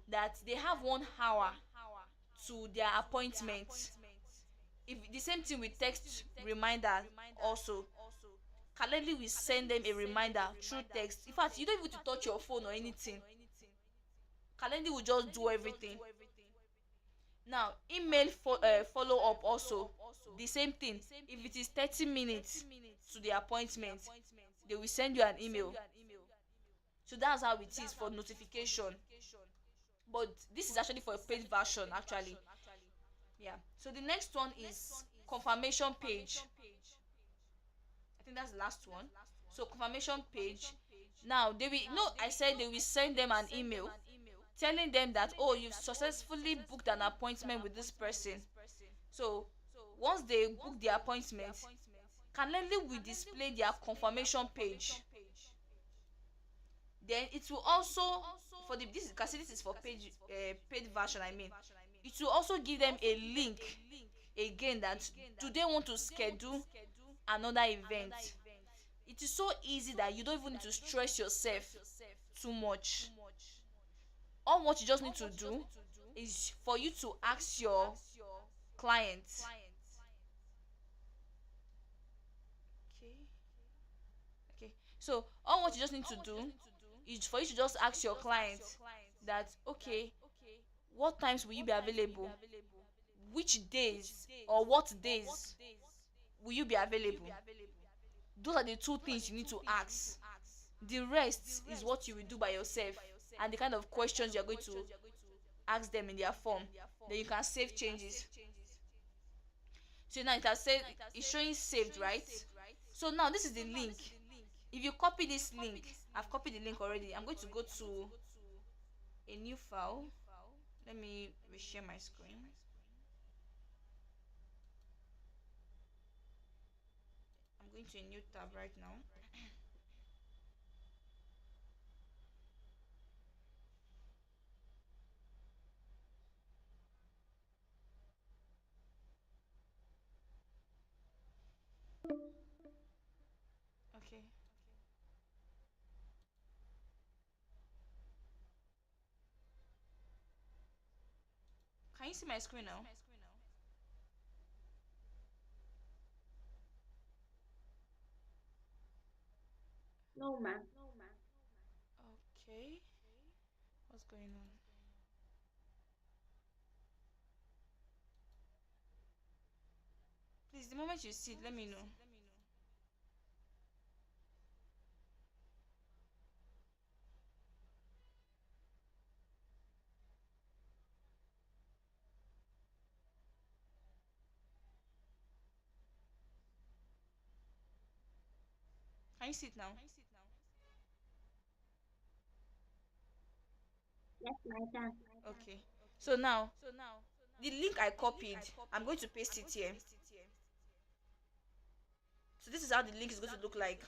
that they have 1 hour to their appointment. If the same thing with text reminder also, Calendly will send them a reminder through text. In fact, you don't even need to touch your phone or anything. Calendly will just do everything. Now, email follow up also, the same thing. If it is 30 minutes to the appointment, they will send you an email. So that's how it is for notification. But this is actually for a paid version, actually. Yeah. So the next one is confirmation page. I think that's the last one. So confirmation page. Now they will, no, I said they will send them an email telling them that, oh, you've successfully booked an appointment with this person. So once they book the appointment, Calendly will display their confirmation page. Then it will also, for the this, because this is for page paid version, I mean, it will also give them a link again, that do they want to schedule another event. It is so easy that you don't even need to stress yourself too much. All what you just need to do is for you to ask your client. Okay. Okay, so all what you just need to do is for you to just ask your client that, okay, what times will you be available, which days or what days will you be available. Those are the two things you need to ask. The rest is what you will do by yourself, and the kind of questions you're going to ask them in their form. Then you can save changes. So now it has said, it's showing saved, right? So now this is the link. If you copy this link, I've copied the link already. I'm going to go to a new file. Let me reshare my screen. I'm going to a new tab right now. Okay. Can you see my screen now? No, ma'am. Okay. What's going on? Please, the moment you see it, let me know. Can you see it now? Yes, my turn. Okay. So now the link I copied, I'm going to paste it here. So this is how the link is going to look like.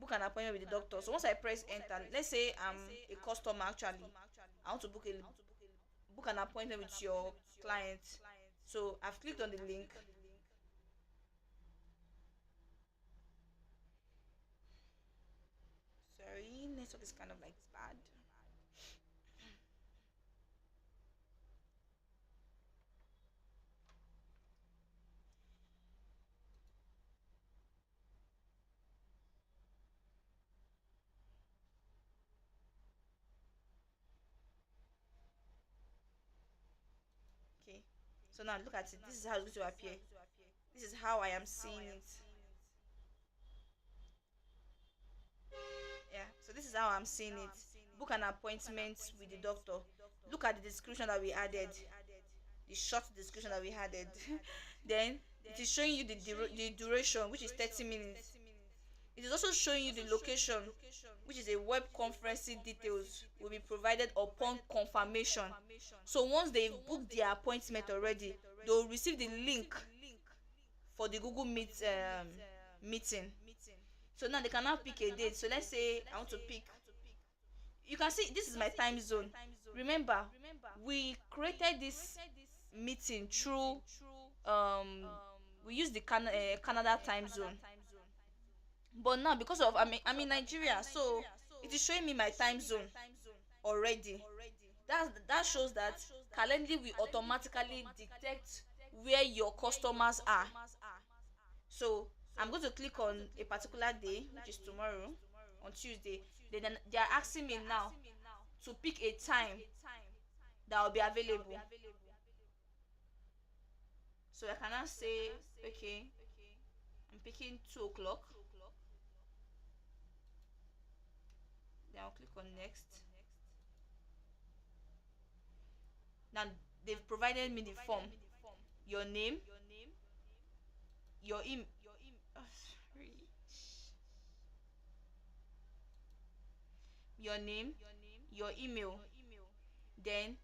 Book an appointment with the doctor. So once I press enter, let's say I'm a customer actually. I want to book an appointment with your client. So I've clicked on the link. Sorry, network is kind of like bad. Okay. So now look at it. This is how it's going to appear. This is how I am seeing it. Yeah, so this is how I'm seeing it. Book an appointment with the doctor. Look at the description that we added, the short description that we added. Then it is showing you the duration, which is 30 minutes. It is also showing you the location, which is a web conferencing details will be provided upon confirmation. So once they've booked their appointment already, they'll receive the link for the Google Meet meeting. So now they can now pick a date. So let's say I want to pick, you can see this is my time zone. Remember, we created this meeting through um we use the Canada time zone. But now because of I'm in Nigeria, so it is showing me my time zone already. That shows that Calendly will automatically detect where your customers are. So I'm going to click on a particular day, which is tomorrow, on Tuesday. Then they are asking me now to pick a time that will be available. So I can now say, okay, I'm picking 2 o'clock. Then I'll click on next. Now they've provided me the form. Your name, your email, your name, your email. Then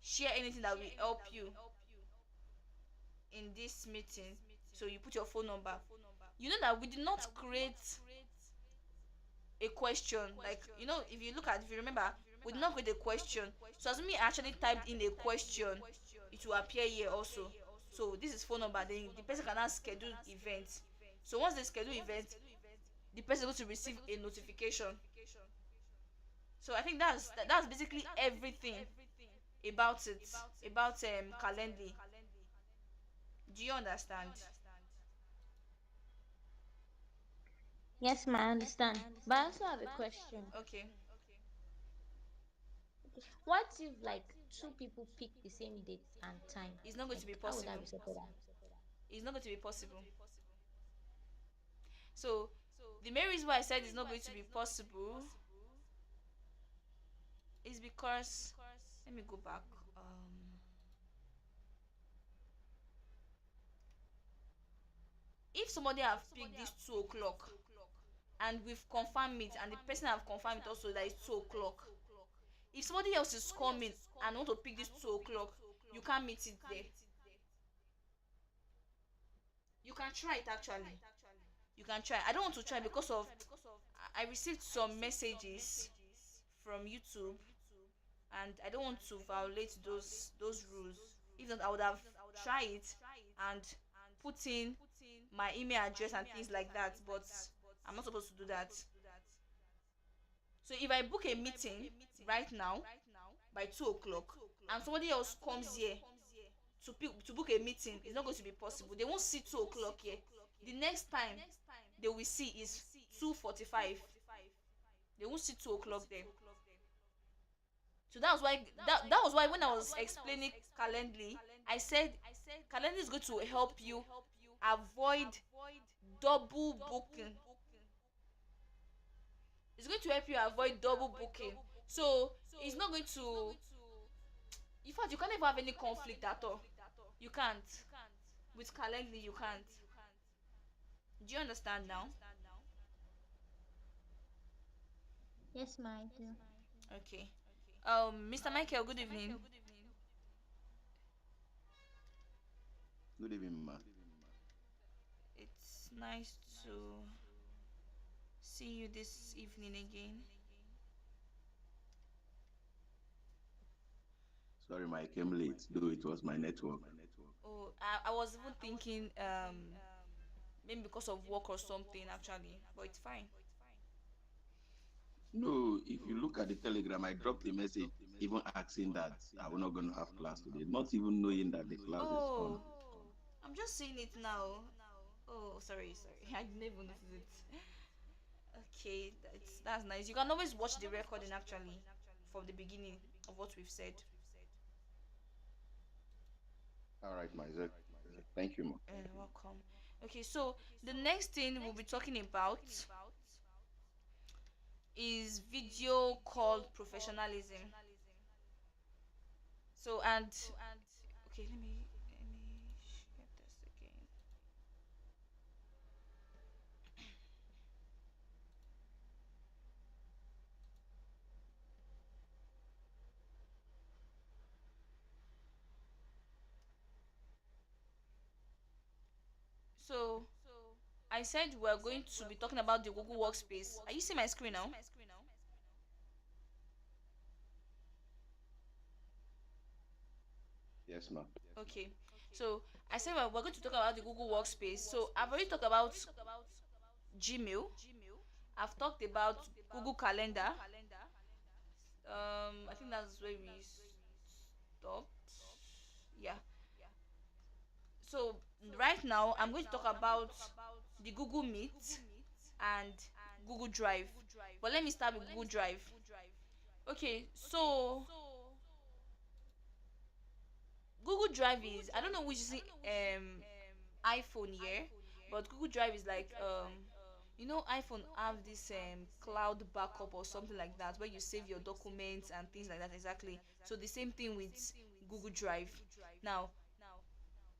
share anything that will help you in this meeting. So you put your phone number. You know that we did not create a question, like, if you look at, if you remember, we did not create a question. So as me actually typed in a question, it will appear here also. So this is phone number. Then the person can now schedule event. So once they schedule event, the person is going to receive a notification. So I think that's basically everything about it, about Calendly. Do you understand? Yes, ma, I understand. But I also have a question. Okay. What if like two people pick the same date and time? It's not going Like, to be how would that possible. be sorted out? It's not going to be possible. So the main reason why I said it's not going to be possible is because, let me go back. If somebody have picked this 2 o'clock and we've confirmed it, and the person have confirmed it also that it's 2 o'clock, if somebody else is coming and want to pick this 2 o'clock, you can't meet it there. You can try it actually. You can try. I don't want to try because of I received some messages from YouTube, and I don't want to violate those rules. If not, I would have tried it and put in my email address and things like that, but I'm not supposed to do that. So if I book a meeting right now by 2 o'clock and somebody else comes here to book a meeting, it's not going to be possible. They won't see 2 o'clock here. The next time they will see is 2:45. They won't see 2 o'clock there. So that was why that was why when I was explaining Calendly, I said Calendly is going to help you avoid double booking. It's going to help you avoid double booking. So it's not going to, in fact, you can't ever have any conflict at all. You can't. With Calendly, you can't. Do you understand now? Yes, ma, I do. Okay. Mr. Michael, good evening. Good evening, ma. It's nice to see you this evening again. Sorry, ma, I came late, though it was my network. Oh, I was even thinking maybe because of work or something actually, but it's fine. No, if you look at the telegram, I dropped a message even asking that I was not going to have class today, not even knowing that the class is on. Oh, I'm just seeing it now. Oh, sorry. I didn't even notice it. Okay, that's nice. You can always watch the recording actually from the beginning of what we've said. All right, ma. Thank you, ma. Welcome. Okay, so the next thing we'll be talking about is video call professionalism. So and okay, let me share this again. So I said we're going to be talking about the Google Workspace. Are you seeing my screen now? Yes, ma. Okay. So I said we're going to talk about the Google Workspace. So I've already talked about Gmail. I've talked about Google Calendar. I think that's where we stopped. Yeah. So right now I'm going to talk about the Google Meet and Google Drive. But let me start with Google Drive. Okay, so Google Drive is, I don't know which is iPhone here, but Google Drive is like iPhone have this cloud backup or something like that where you save your documents and things like that exactly. So the same thing with Google Drive. Now,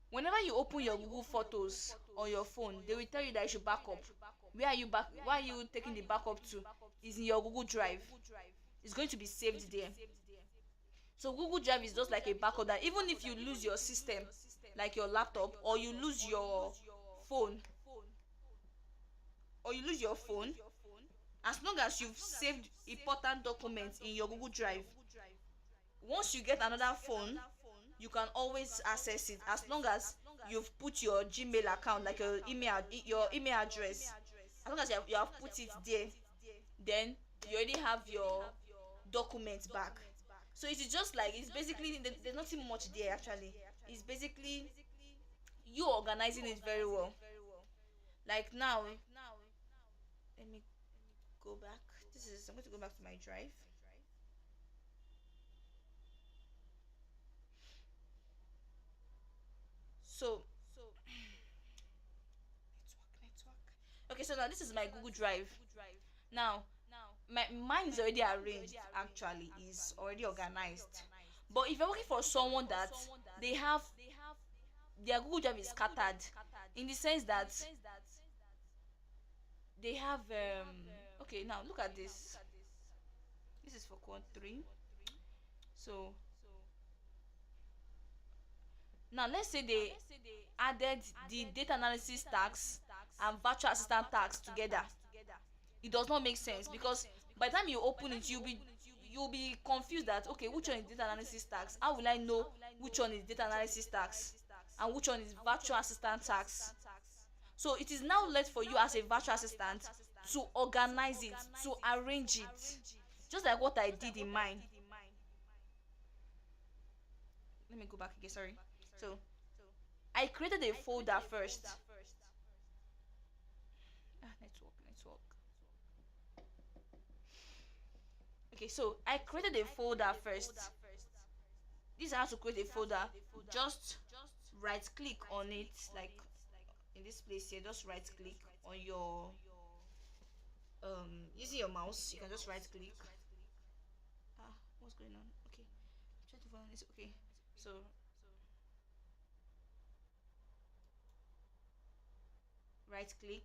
whenever you open your Google Photos on your phone, they will tell you that you should back up. Where are you taking the backup to? Is in your Google Drive. It's going to be saved there. So Google Drive is just like a backup that even if you lose your system, like your laptop, or you lose your phone, as long as you've saved important documents in your Google Drive, once you get another phone, you can always access it as long as you've put your Gmail account, like your email address. As long as you have put it there, then you already have your documents back. So it is just like, it's basically there's nothing much there actually. It's basically you organizing it very well. Like now, let me go back. I'm going to go back to my drive. So network. Okay, so now this is my Google Drive. Now, mine is already arranged actually, is already organized. But if you're working for someone that they have their Google Drive is scattered, in the sense that they have okay, now look at this. This is for quad 3. So now let's say they added the data analysis tax and virtual assistant tax together. It does not make sense because by the time you open it, you'll be confused that okay, which one is data analysis tax? How will I know which one is data analysis tax and which one is virtual assistant tax? So it is now left for you as a virtual assistant to organize it, to arrange it, just like what I did in mine. Let me go back again, sorry. So I created a folder first. Network. Okay, so I created a folder first. This is how to create a folder. Just right click on it, like in this place here. Just right click on your using your mouse. You can just right click. What's going on? Okay, try to find this. Okay, so right click,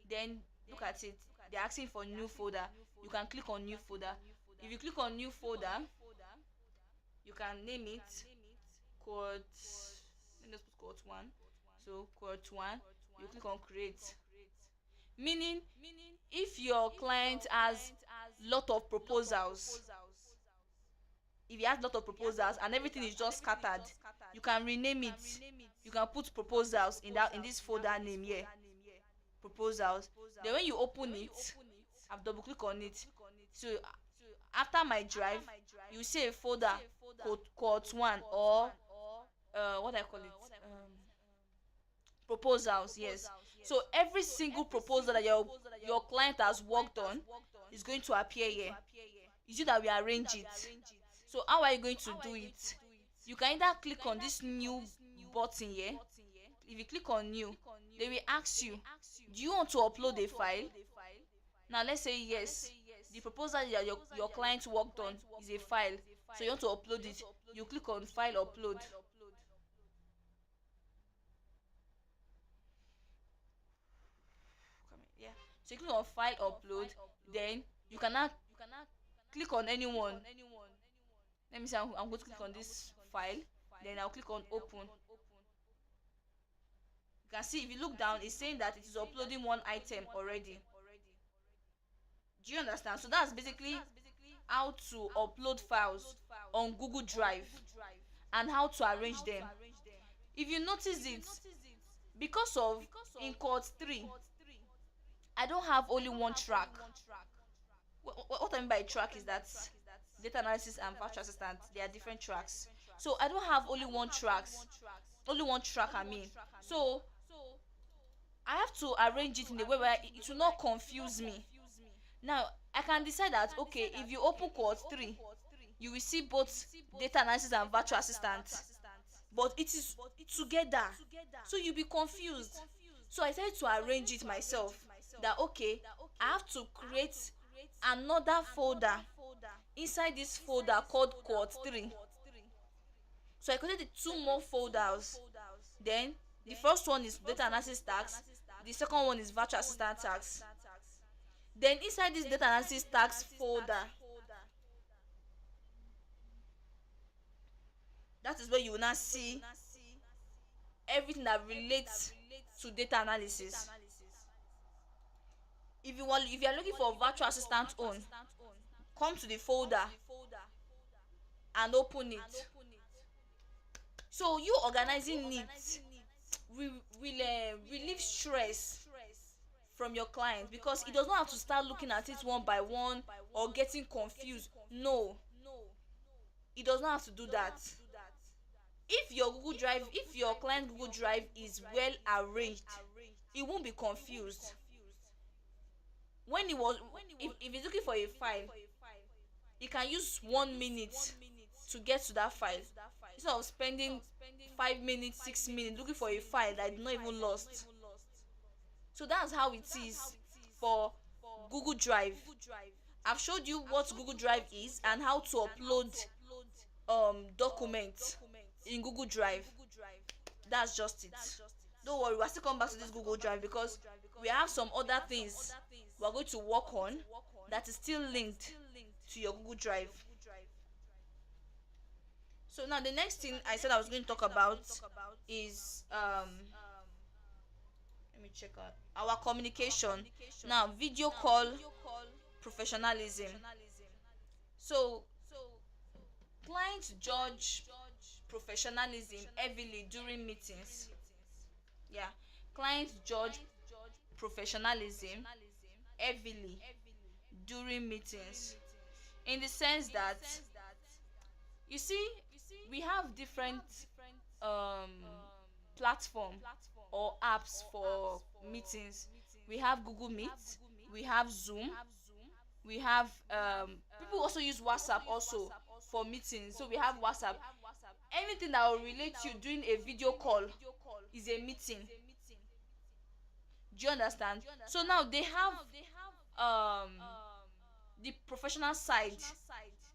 then look at it. They're asking for new folder. You can click on new folder. If you click on new folder, you can name it quote. Let me just put quote one. So quote one. You click on create. Meaning, if your client has lot of proposals, if he has lot of proposals and everything is just scattered, you can rename it. You can put proposals in this folder name here, proposals. Then when you open it, I've double click on it. So after my drive, you see a folder quote one, or what I call it, proposals. Yes. So every single proposal that your client has worked on is going to appear here. You see that we arrange it. So how are you going to do it? You can either click on this new button here. If you click on new, they will ask you, do you want to upload a file? Now let's say yes, the proposal that your client worked on is a file, so you want to upload it. You click on file upload. Yeah, so you click on file upload. Then you can now click on anyone. Let me say I'm going to click on this file. Then I'll click on open. You can see, if you look down, it's saying that it is uploading one item already. Do you understand? So that's basically how to upload files on Google Drive and how to arrange them. If you notice it, because of in Quad 3, I don't have only one track. What I mean by track is that data analysis and virtual assistant, they are different tracks. So I don't have only one track. I mean, so I have to arrange it in a way where it will not confuse me. Now I can decide that, okay, if you open Quad 3, you will see both data analysis and virtual assistant, but it is together, so you'll be confused. So I decided to arrange it myself, that okay, I have to create another folder inside this folder called Quad 3. So I created two more folders. Then the first one is data analysis tags, the second one is virtual assistant tags. Then inside this data analysis tags folder, that is where you will now see everything that relates to data analysis. If you are looking for virtual assistant own, come to the folder and open it. So you organizing it will relieve stress from your client, because he does not have to start looking at it one by one or getting confused. No, he does not have to do that. If your client Google Drive is well arranged, he won't be confused. If he's looking for a file, he can use 1 minute to get to that file, instead of spending 5 minutes, 6 minutes looking for a file that is not even lost. So that's how it is for Google Drive. I've showed you what Google Drive is and how to upload documents in Google Drive. That's just it. Don't worry, we'll still come back to this Google Drive, because we have some other things we're going to work on that is still linked to your Google Drive. So now the next thing I said I was going to talk about is let me check out our communication. Now, video call professionalism. So clients judge professionalism heavily during meetings. Yeah, clients judge professionalism heavily during meetings, in the sense that, you see, we have different platform or apps for meetings. We have Google Meet, we have Zoom, we have people also use WhatsApp also for meetings. So we have WhatsApp. Anything that will relate to you doing a video call is a meeting. Do you understand? So now they have the professional side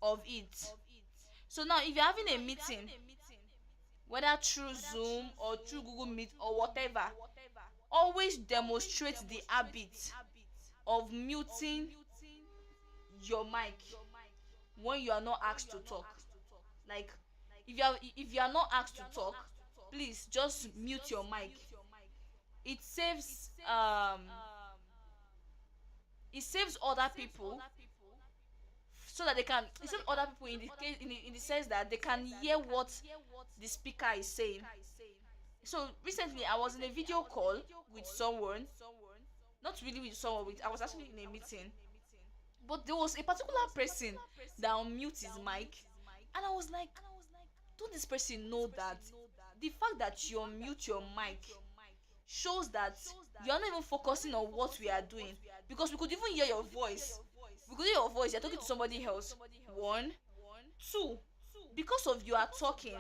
of it. So now if you're having a meeting, whether through Zoom or through Google Meet or whatever, always demonstrate the habit of muting your mic when you are not asked to talk. Like, if you are not asked to talk, please just mute your mic. It saves um it saves other people, so that they can it saves other people in the case, in the sense that they can hear what the speaker is saying. So recently I was in a video call with someone, not really with someone, with I was actually in a meeting, but there was a particular person that unmute his mic, and I was like, don't this person know that the fact that you unmute your mic shows that you're not even focusing on what we are doing, because we could even hear your voice. We could hear your voice, you're talking to somebody else. One. Two, because of you are talking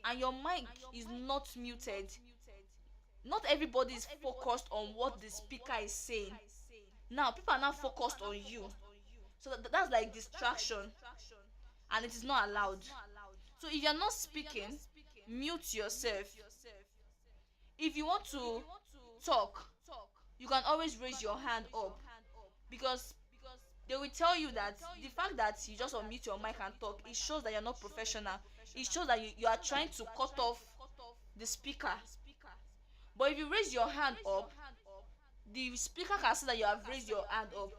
and your mic is not muted, not everybody is focused on what the speaker is saying. Now people are not focused on you, so that's like distraction, and it is not allowed. So if you're not speaking, mute yourself. If you want to talk, you can always raise your hand up, because they will tell you that the fact that you just unmute your mic and talk, it shows that you're not professional. It shows that you are trying to cut off the speaker. But if you raise your hand up, the speaker can see that you have raised your hand up.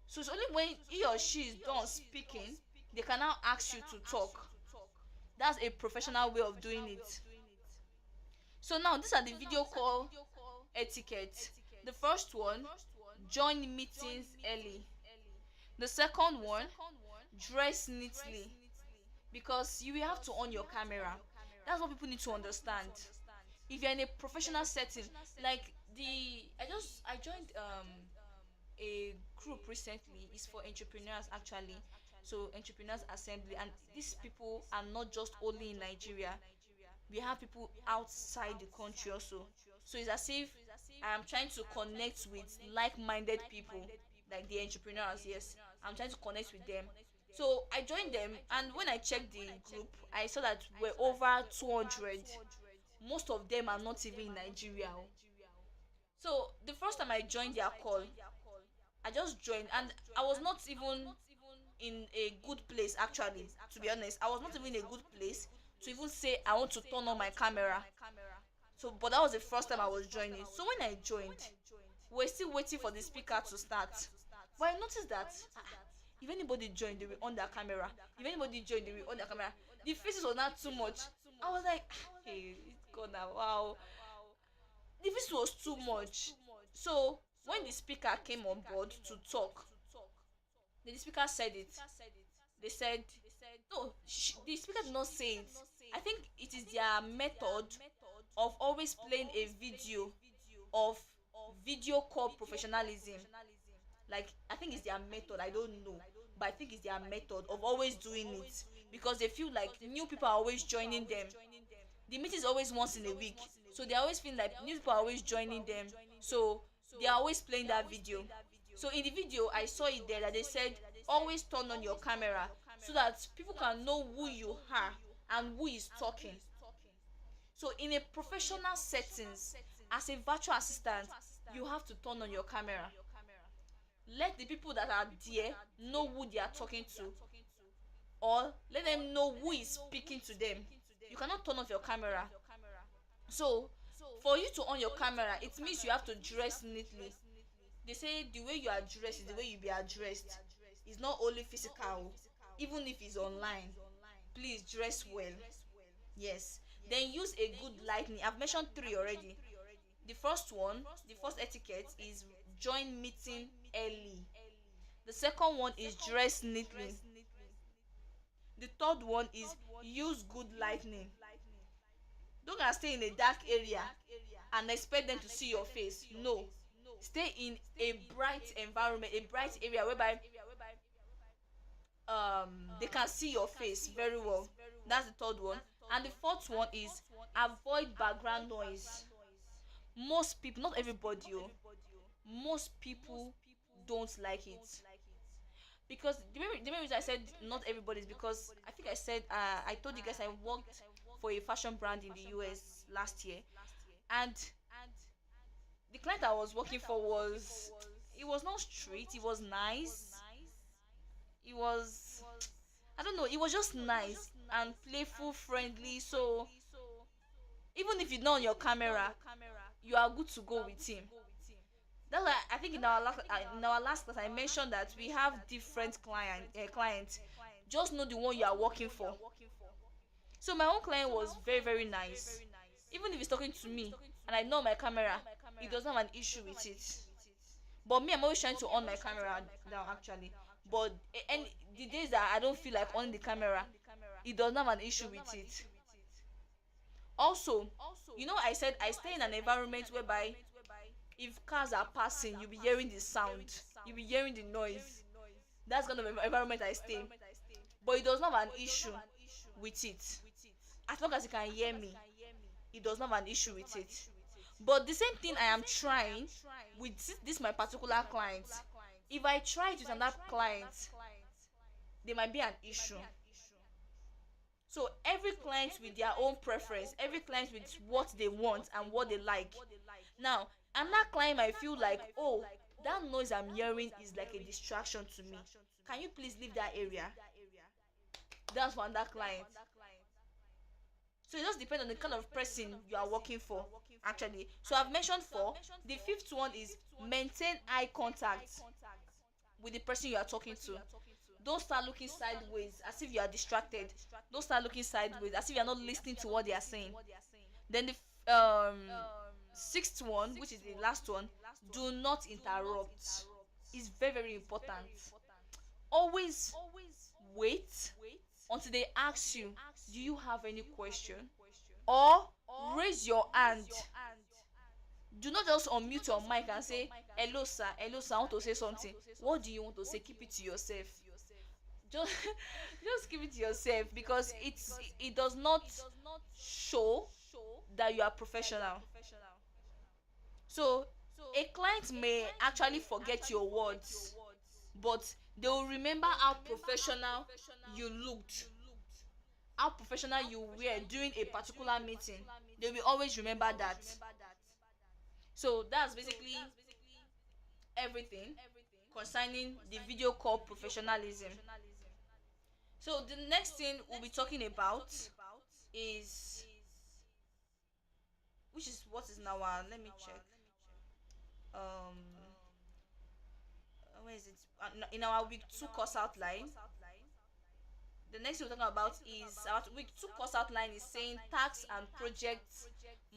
So it's only when he or she is done speaking, they can now ask you to talk. That's a professional way of doing it. So now these are the video call etiquette. The first one, join meetings early. The second one, dress neatly, because you will have to on your camera. That's what people need to understand. If you're in a professional setting, like I joined a group recently. It's for entrepreneurs actually. So entrepreneurs assembly, and these people are not just only in Nigeria. We have people outside the country also. So it's as if I am trying to connect with like-minded people, like the entrepreneurs. Yes, I'm trying to connect with them. So I joined them, and when I checked the group, I saw that we're over 200. Most of them are not even in Nigeria. So the first time I joined their call, I just joined, and I was not even in a good place actually. To be honest, I was not even in a good place to even say I want to turn on my camera. So, but that was the first time I was joining. So when I joined, we're still waiting for the speaker to start. But I noticed that if anybody joined, they will on their camera. If anybody joined, they will on their camera. The faces was not too much. I was like, hey, it's gone now. Wow. The face was too much. So when the speaker came on board to talk, the speaker said it. They said, no, the speaker did not say it. I think it is their method of always playing a video of video call professionalism. Like, I think it's their method, I don't know, but I think it's their method of always doing it, because they feel like new people are always joining them. The meeting is always once in a week, so they always feel like new people are always joining them, so they are always playing that video. So in the video I saw it there that they said always turn on your camera, so that people can know who you are and who is talking. So in a professional settings, as a virtual assistant, you have to turn on your camera. Let the people that are there know who they are talking to, or let them know who is speaking to them. You cannot turn off your camera. So for you to on your camera, it means you have to dress neatly. They say the way you are dressed is the way you be addressed. It's not only physical, even if it's online. Please dress well. Yes. Then use a good lighting. I've mentioned 3 already. The first one, the first etiquette is join meeting early. The second one is dress neatly. The third one is use good lighting. Don't gonna stay in a dark area and expect them to see your face. No. Stay in a bright environment, a bright area whereby they can see your face very well. That's the third one. And the fourth one is avoid background noise. Most people, not everybody, most people don't like it, because the main reason I said not everybody is because I think I said I told you guys I worked for a fashion brand in the US last year, and the client I was working for was it was not strict, it was nice. It was, I don't know, it was just nice and playful, friendly. So even if you're not on your camera, you are good to go with him. That's why I think in our last class I mentioned that we have different clients. Just know the one you are working for. So my own client was very very nice. Even if he's talking to me and I know my camera, he doesn't have an issue with it. But me, I'm always trying to on my camera down actually. But and the days that I don't feel like on the camera, he doesn't have an issue with it. Also, I said I stay in an environment whereby if cars are passing, you'll be hearing the sound, you'll be hearing the noise. That's kind of environment I stay. But he does not have an issue with it. As long as he can hear me, he does not have an issue with it. But the same thing I am trying with this my particular client. If I try it with another client, there might be an issue. So every client with their own preference, every client with what they want and what they like. Now another client might feel like, oh, that noise I'm hearing is like a distraction to me, can you please leave that area? That's for another client. So it just depends on the kind of person you are working for actually. So I've mentioned four. The fifth one is maintain eye contact with the person you are talking to. Don't start looking sideways as if you are distracted. Don't start looking sideways as if you are not listening to what they are saying. Then the sixth one, which is the last one, do not interrupt. It's very very important. Always wait until they ask you, do you have any question, or raise your hand. Do not just unmute your mic and say, hello sir, hello sir, I want to say something. What do you want to say? Keep it to yourself. Just just keep it to yourself, because it does not show that you are professional. So a client may actually forget your words, but they will remember how professional you looked, how professional you were during a particular meeting. They will always remember that. So that's basically everything concerning the video call professionalism. So the next thing we'll be talking about is, which is what is now our, let me check, um where is it, in our week 2 course outline. The next thing we're talking about is our week 2 course outline is saying tax and project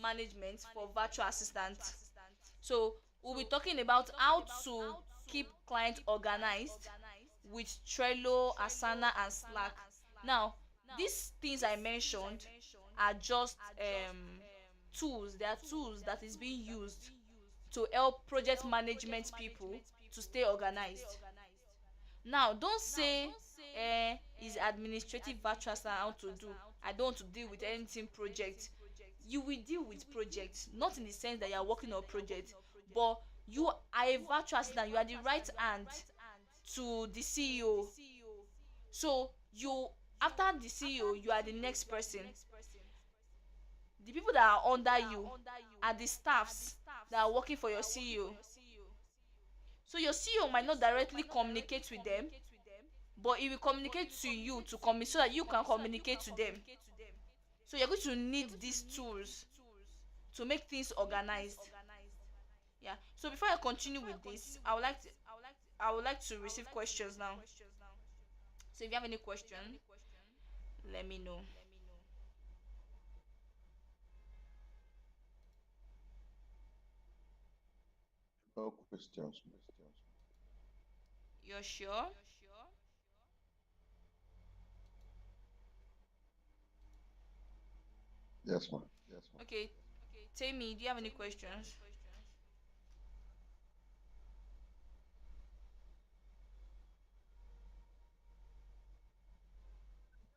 management for virtual assistants. So we'll be talking about how to keep clients organized with Trello, Asana and Slack. Now these things I mentioned are just tools. They are tools that is being used to help project management people to stay organized. Now don't say is administrative virtual assistant how to do, I don't want to deal with anything project. You will deal with projects, not in the sense that you are working on project, but you are a virtual assistant, you are the right hand to the CEO. So you, after the CEO, you are the next person. The people that are under you are the staffs that are working for your CEO. So your CEO might not directly communicate with them, but he will communicate to you to communicate so that you can communicate to them. So you're going to need these tools to make things organized. Yeah. So before I continue with this, I would like to receive questions now. So if you have any question, let me know. No questions. You're sure? Yes, ma'am. Yes, ma'am. Okay. Tell me, do you have any questions?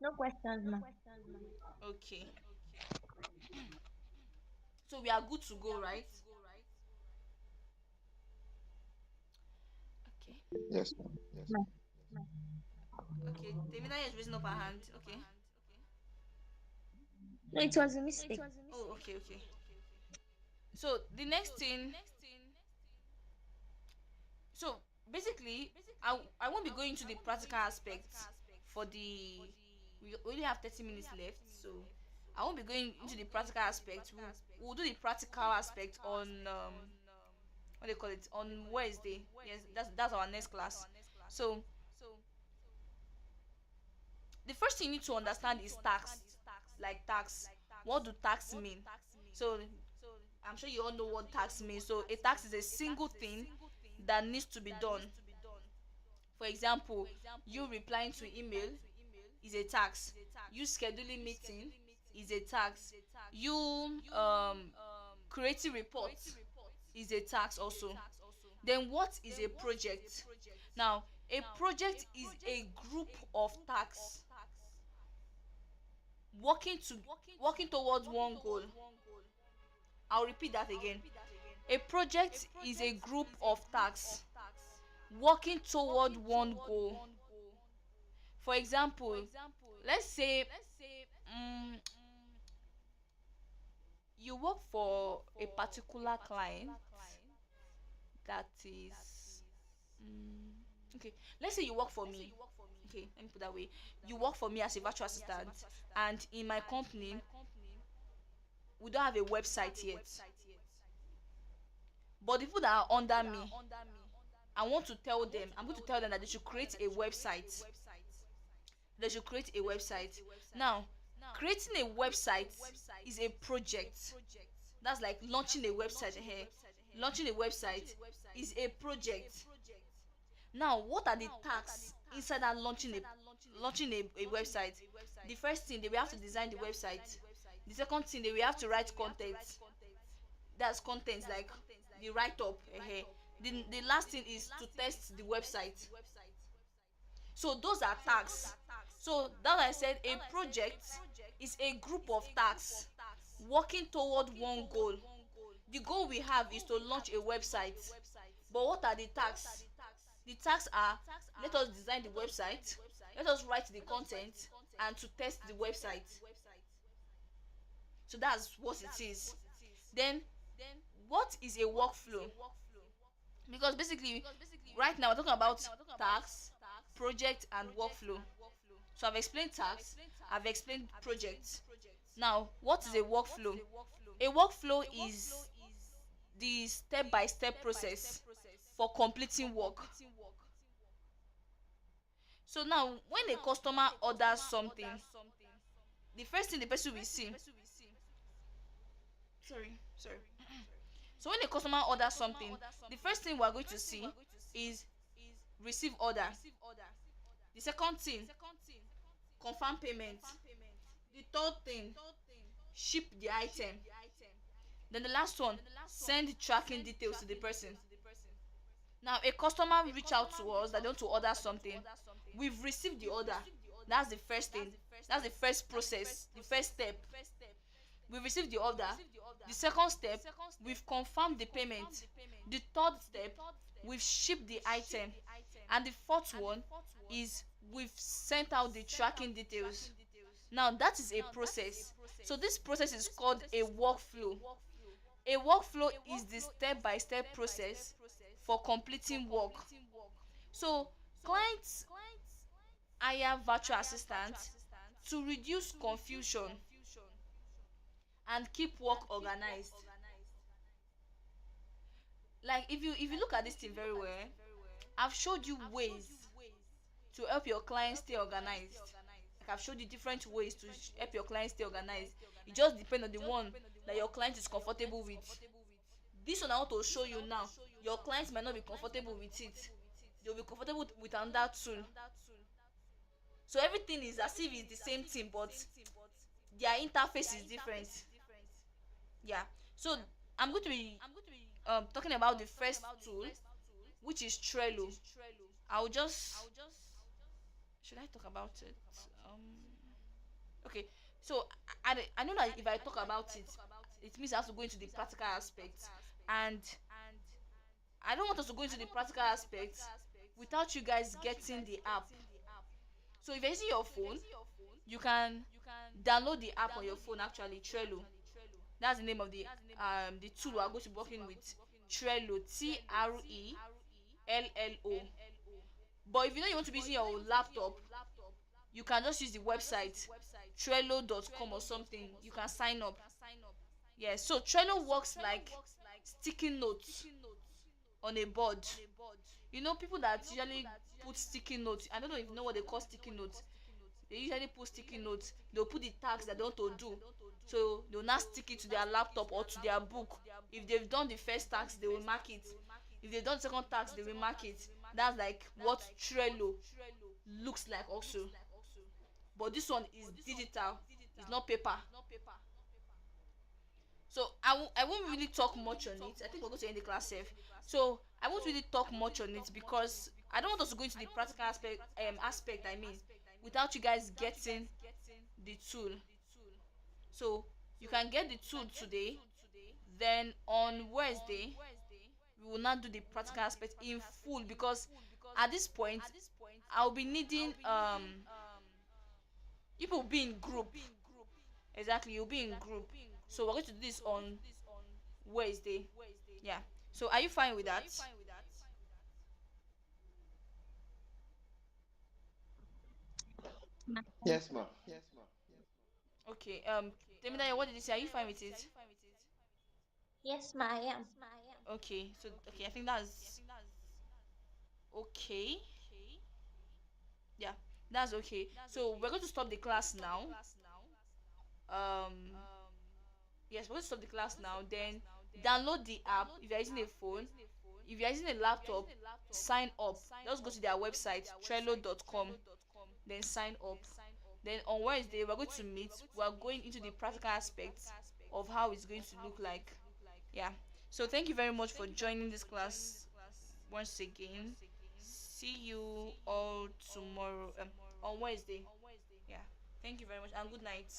No questions, ma. Okay. So we are good to go, right? Okay. Yes, ma'am. Yes. Ma. Okay. Temina is raising up her hand. Okay. No, it was a mistake. Oh, okay, okay. So the next thing, So basically, I won't be going to the practical aspects for the. We only have 30 minutes left, so I won't be going into the practical aspect. We'll do the practical aspect on what they call it on Wednesday. Yes, that's our next class. So the first thing you need to understand is tax. Like tax, what do tax mean? So I'm sure you all know what tax means. So a tax is a single thing that needs to be done. For example, you replying to email is a tax. You scheduling meeting is a tax. You creating reports is a tax also. Then what is a project? Now, a project is a group of tasks working to working towards one goal. I'll repeat that again. A project is a group of tasks working toward one goal. For example, let's say um, you work for a particular client that is okay. Let's say you work for me. Okay, let me put that way. You work for me as a virtual assistant, and in my company, we don't have a website yet. But the people that are under me, I'm going to tell them that they should create a website. They should create a website. Now, creating a website is a project. That's like launching a website here. Launching a website is a project. Now, what are the tasks inside that launching a website? The first thing, they will have to design the website. The second thing, they will have to write content. That's content like the write up. The last thing is to test the website. So those are tasks. So that I said a project is a group of tasks working toward one goal. The goal we have is to launch a website. But what are the tasks? The tasks are, let us design the website, let us write the content, and to test the website. So that's what it is. Then what is a workflow? Because basically right now we're talking about tasks, project, and workflow. So I've explained tasks, I've explained projects. Now, what is a workflow? A workflow is the step-by-step process for completing work. So now, when a customer orders something, the first thing the person will see. Sorry. So when a customer orders something, the first thing we are going to see is receive order. The second thing, confirm payment. The third thing, ship the item. Then the last one, send tracking details to the person. Now, a customer reach out to us that they want to order something. We've received the order. That's the first thing. That's the first process, the first step. We've received the order. The second step, we've confirmed the payment. The third step, we've shipped the item. And the fourth one is we've sent out the tracking details. Now, that is a process. So this process is called a workflow. A workflow is the step-by-step process for completing work. So clients hire virtual assistants to reduce confusion and keep work organized. Like if you look at this thing very well, I've showed you ways to help your clients stay organized. Like I've showed you different ways to help your clients stay organized. It just depends on the one that your client is comfortable with. This one I want to show you now, your clients might not be comfortable with it. They'll be comfortable with another tool. So everything is as if it's the same thing, but their interface is different. Yeah. So I'm going to be talking about the first tool, which is Trello. I'll just should I talk about it? Okay. So I know that if I talk about it, it means I have to go into the practical aspects, and I don't want us to go into the practical aspects without you guys getting the app. So if you're using your phone, you can download the app on your phone. Actually, Trello. That's the name of the tool we are going to be working with. Trello, Trello. LLO. But if you know you want to be using your laptop, you can just use the website Trello.com or something. You can sign up. Yeah, so Trello works like sticky notes on a board. You know, people that usually put sticky notes, I don't know if you know what they call sticky notes. They usually put sticky notes, they'll put the tasks that they want to do, so they'll now stick it to their laptop or to their book. If they've done the first task, they will mark it. If they've done the second task, they will mark it. That's like what Trello looks like also, but this one is digital, it's not paper. So I won't really talk much on it. I think we're going to end the class safe. So I won't really talk much on it because I don't want us to go into the practical aspect, I mean, without you guys getting the tool. So you can get the tool today, then on Wednesday we will not do the practical aspect in full, because at this point I'll be needing people will be in group. Exactly, you'll be in group. So we're going to do this on Wednesday. Yeah. So are you fine with that? Yes, ma. Okay. Temidaya, what did you say? Are you fine with it? Yes, ma, I am. Okay. So okay, I think that's okay. Yeah, that's okay. So we're going to stop the class now. Um yes, we're going to stop the class now. Then download the app if you're using a phone. If you're using a laptop, sign up. Just go to their website, Trello.com, then sign up. Then on Wednesday, we're going to meet. We're going into the practical aspects of how it's going to look like. Yeah. So thank you very much for joining this class once again. See you all tomorrow on Wednesday. Yeah. Thank you very much and good night.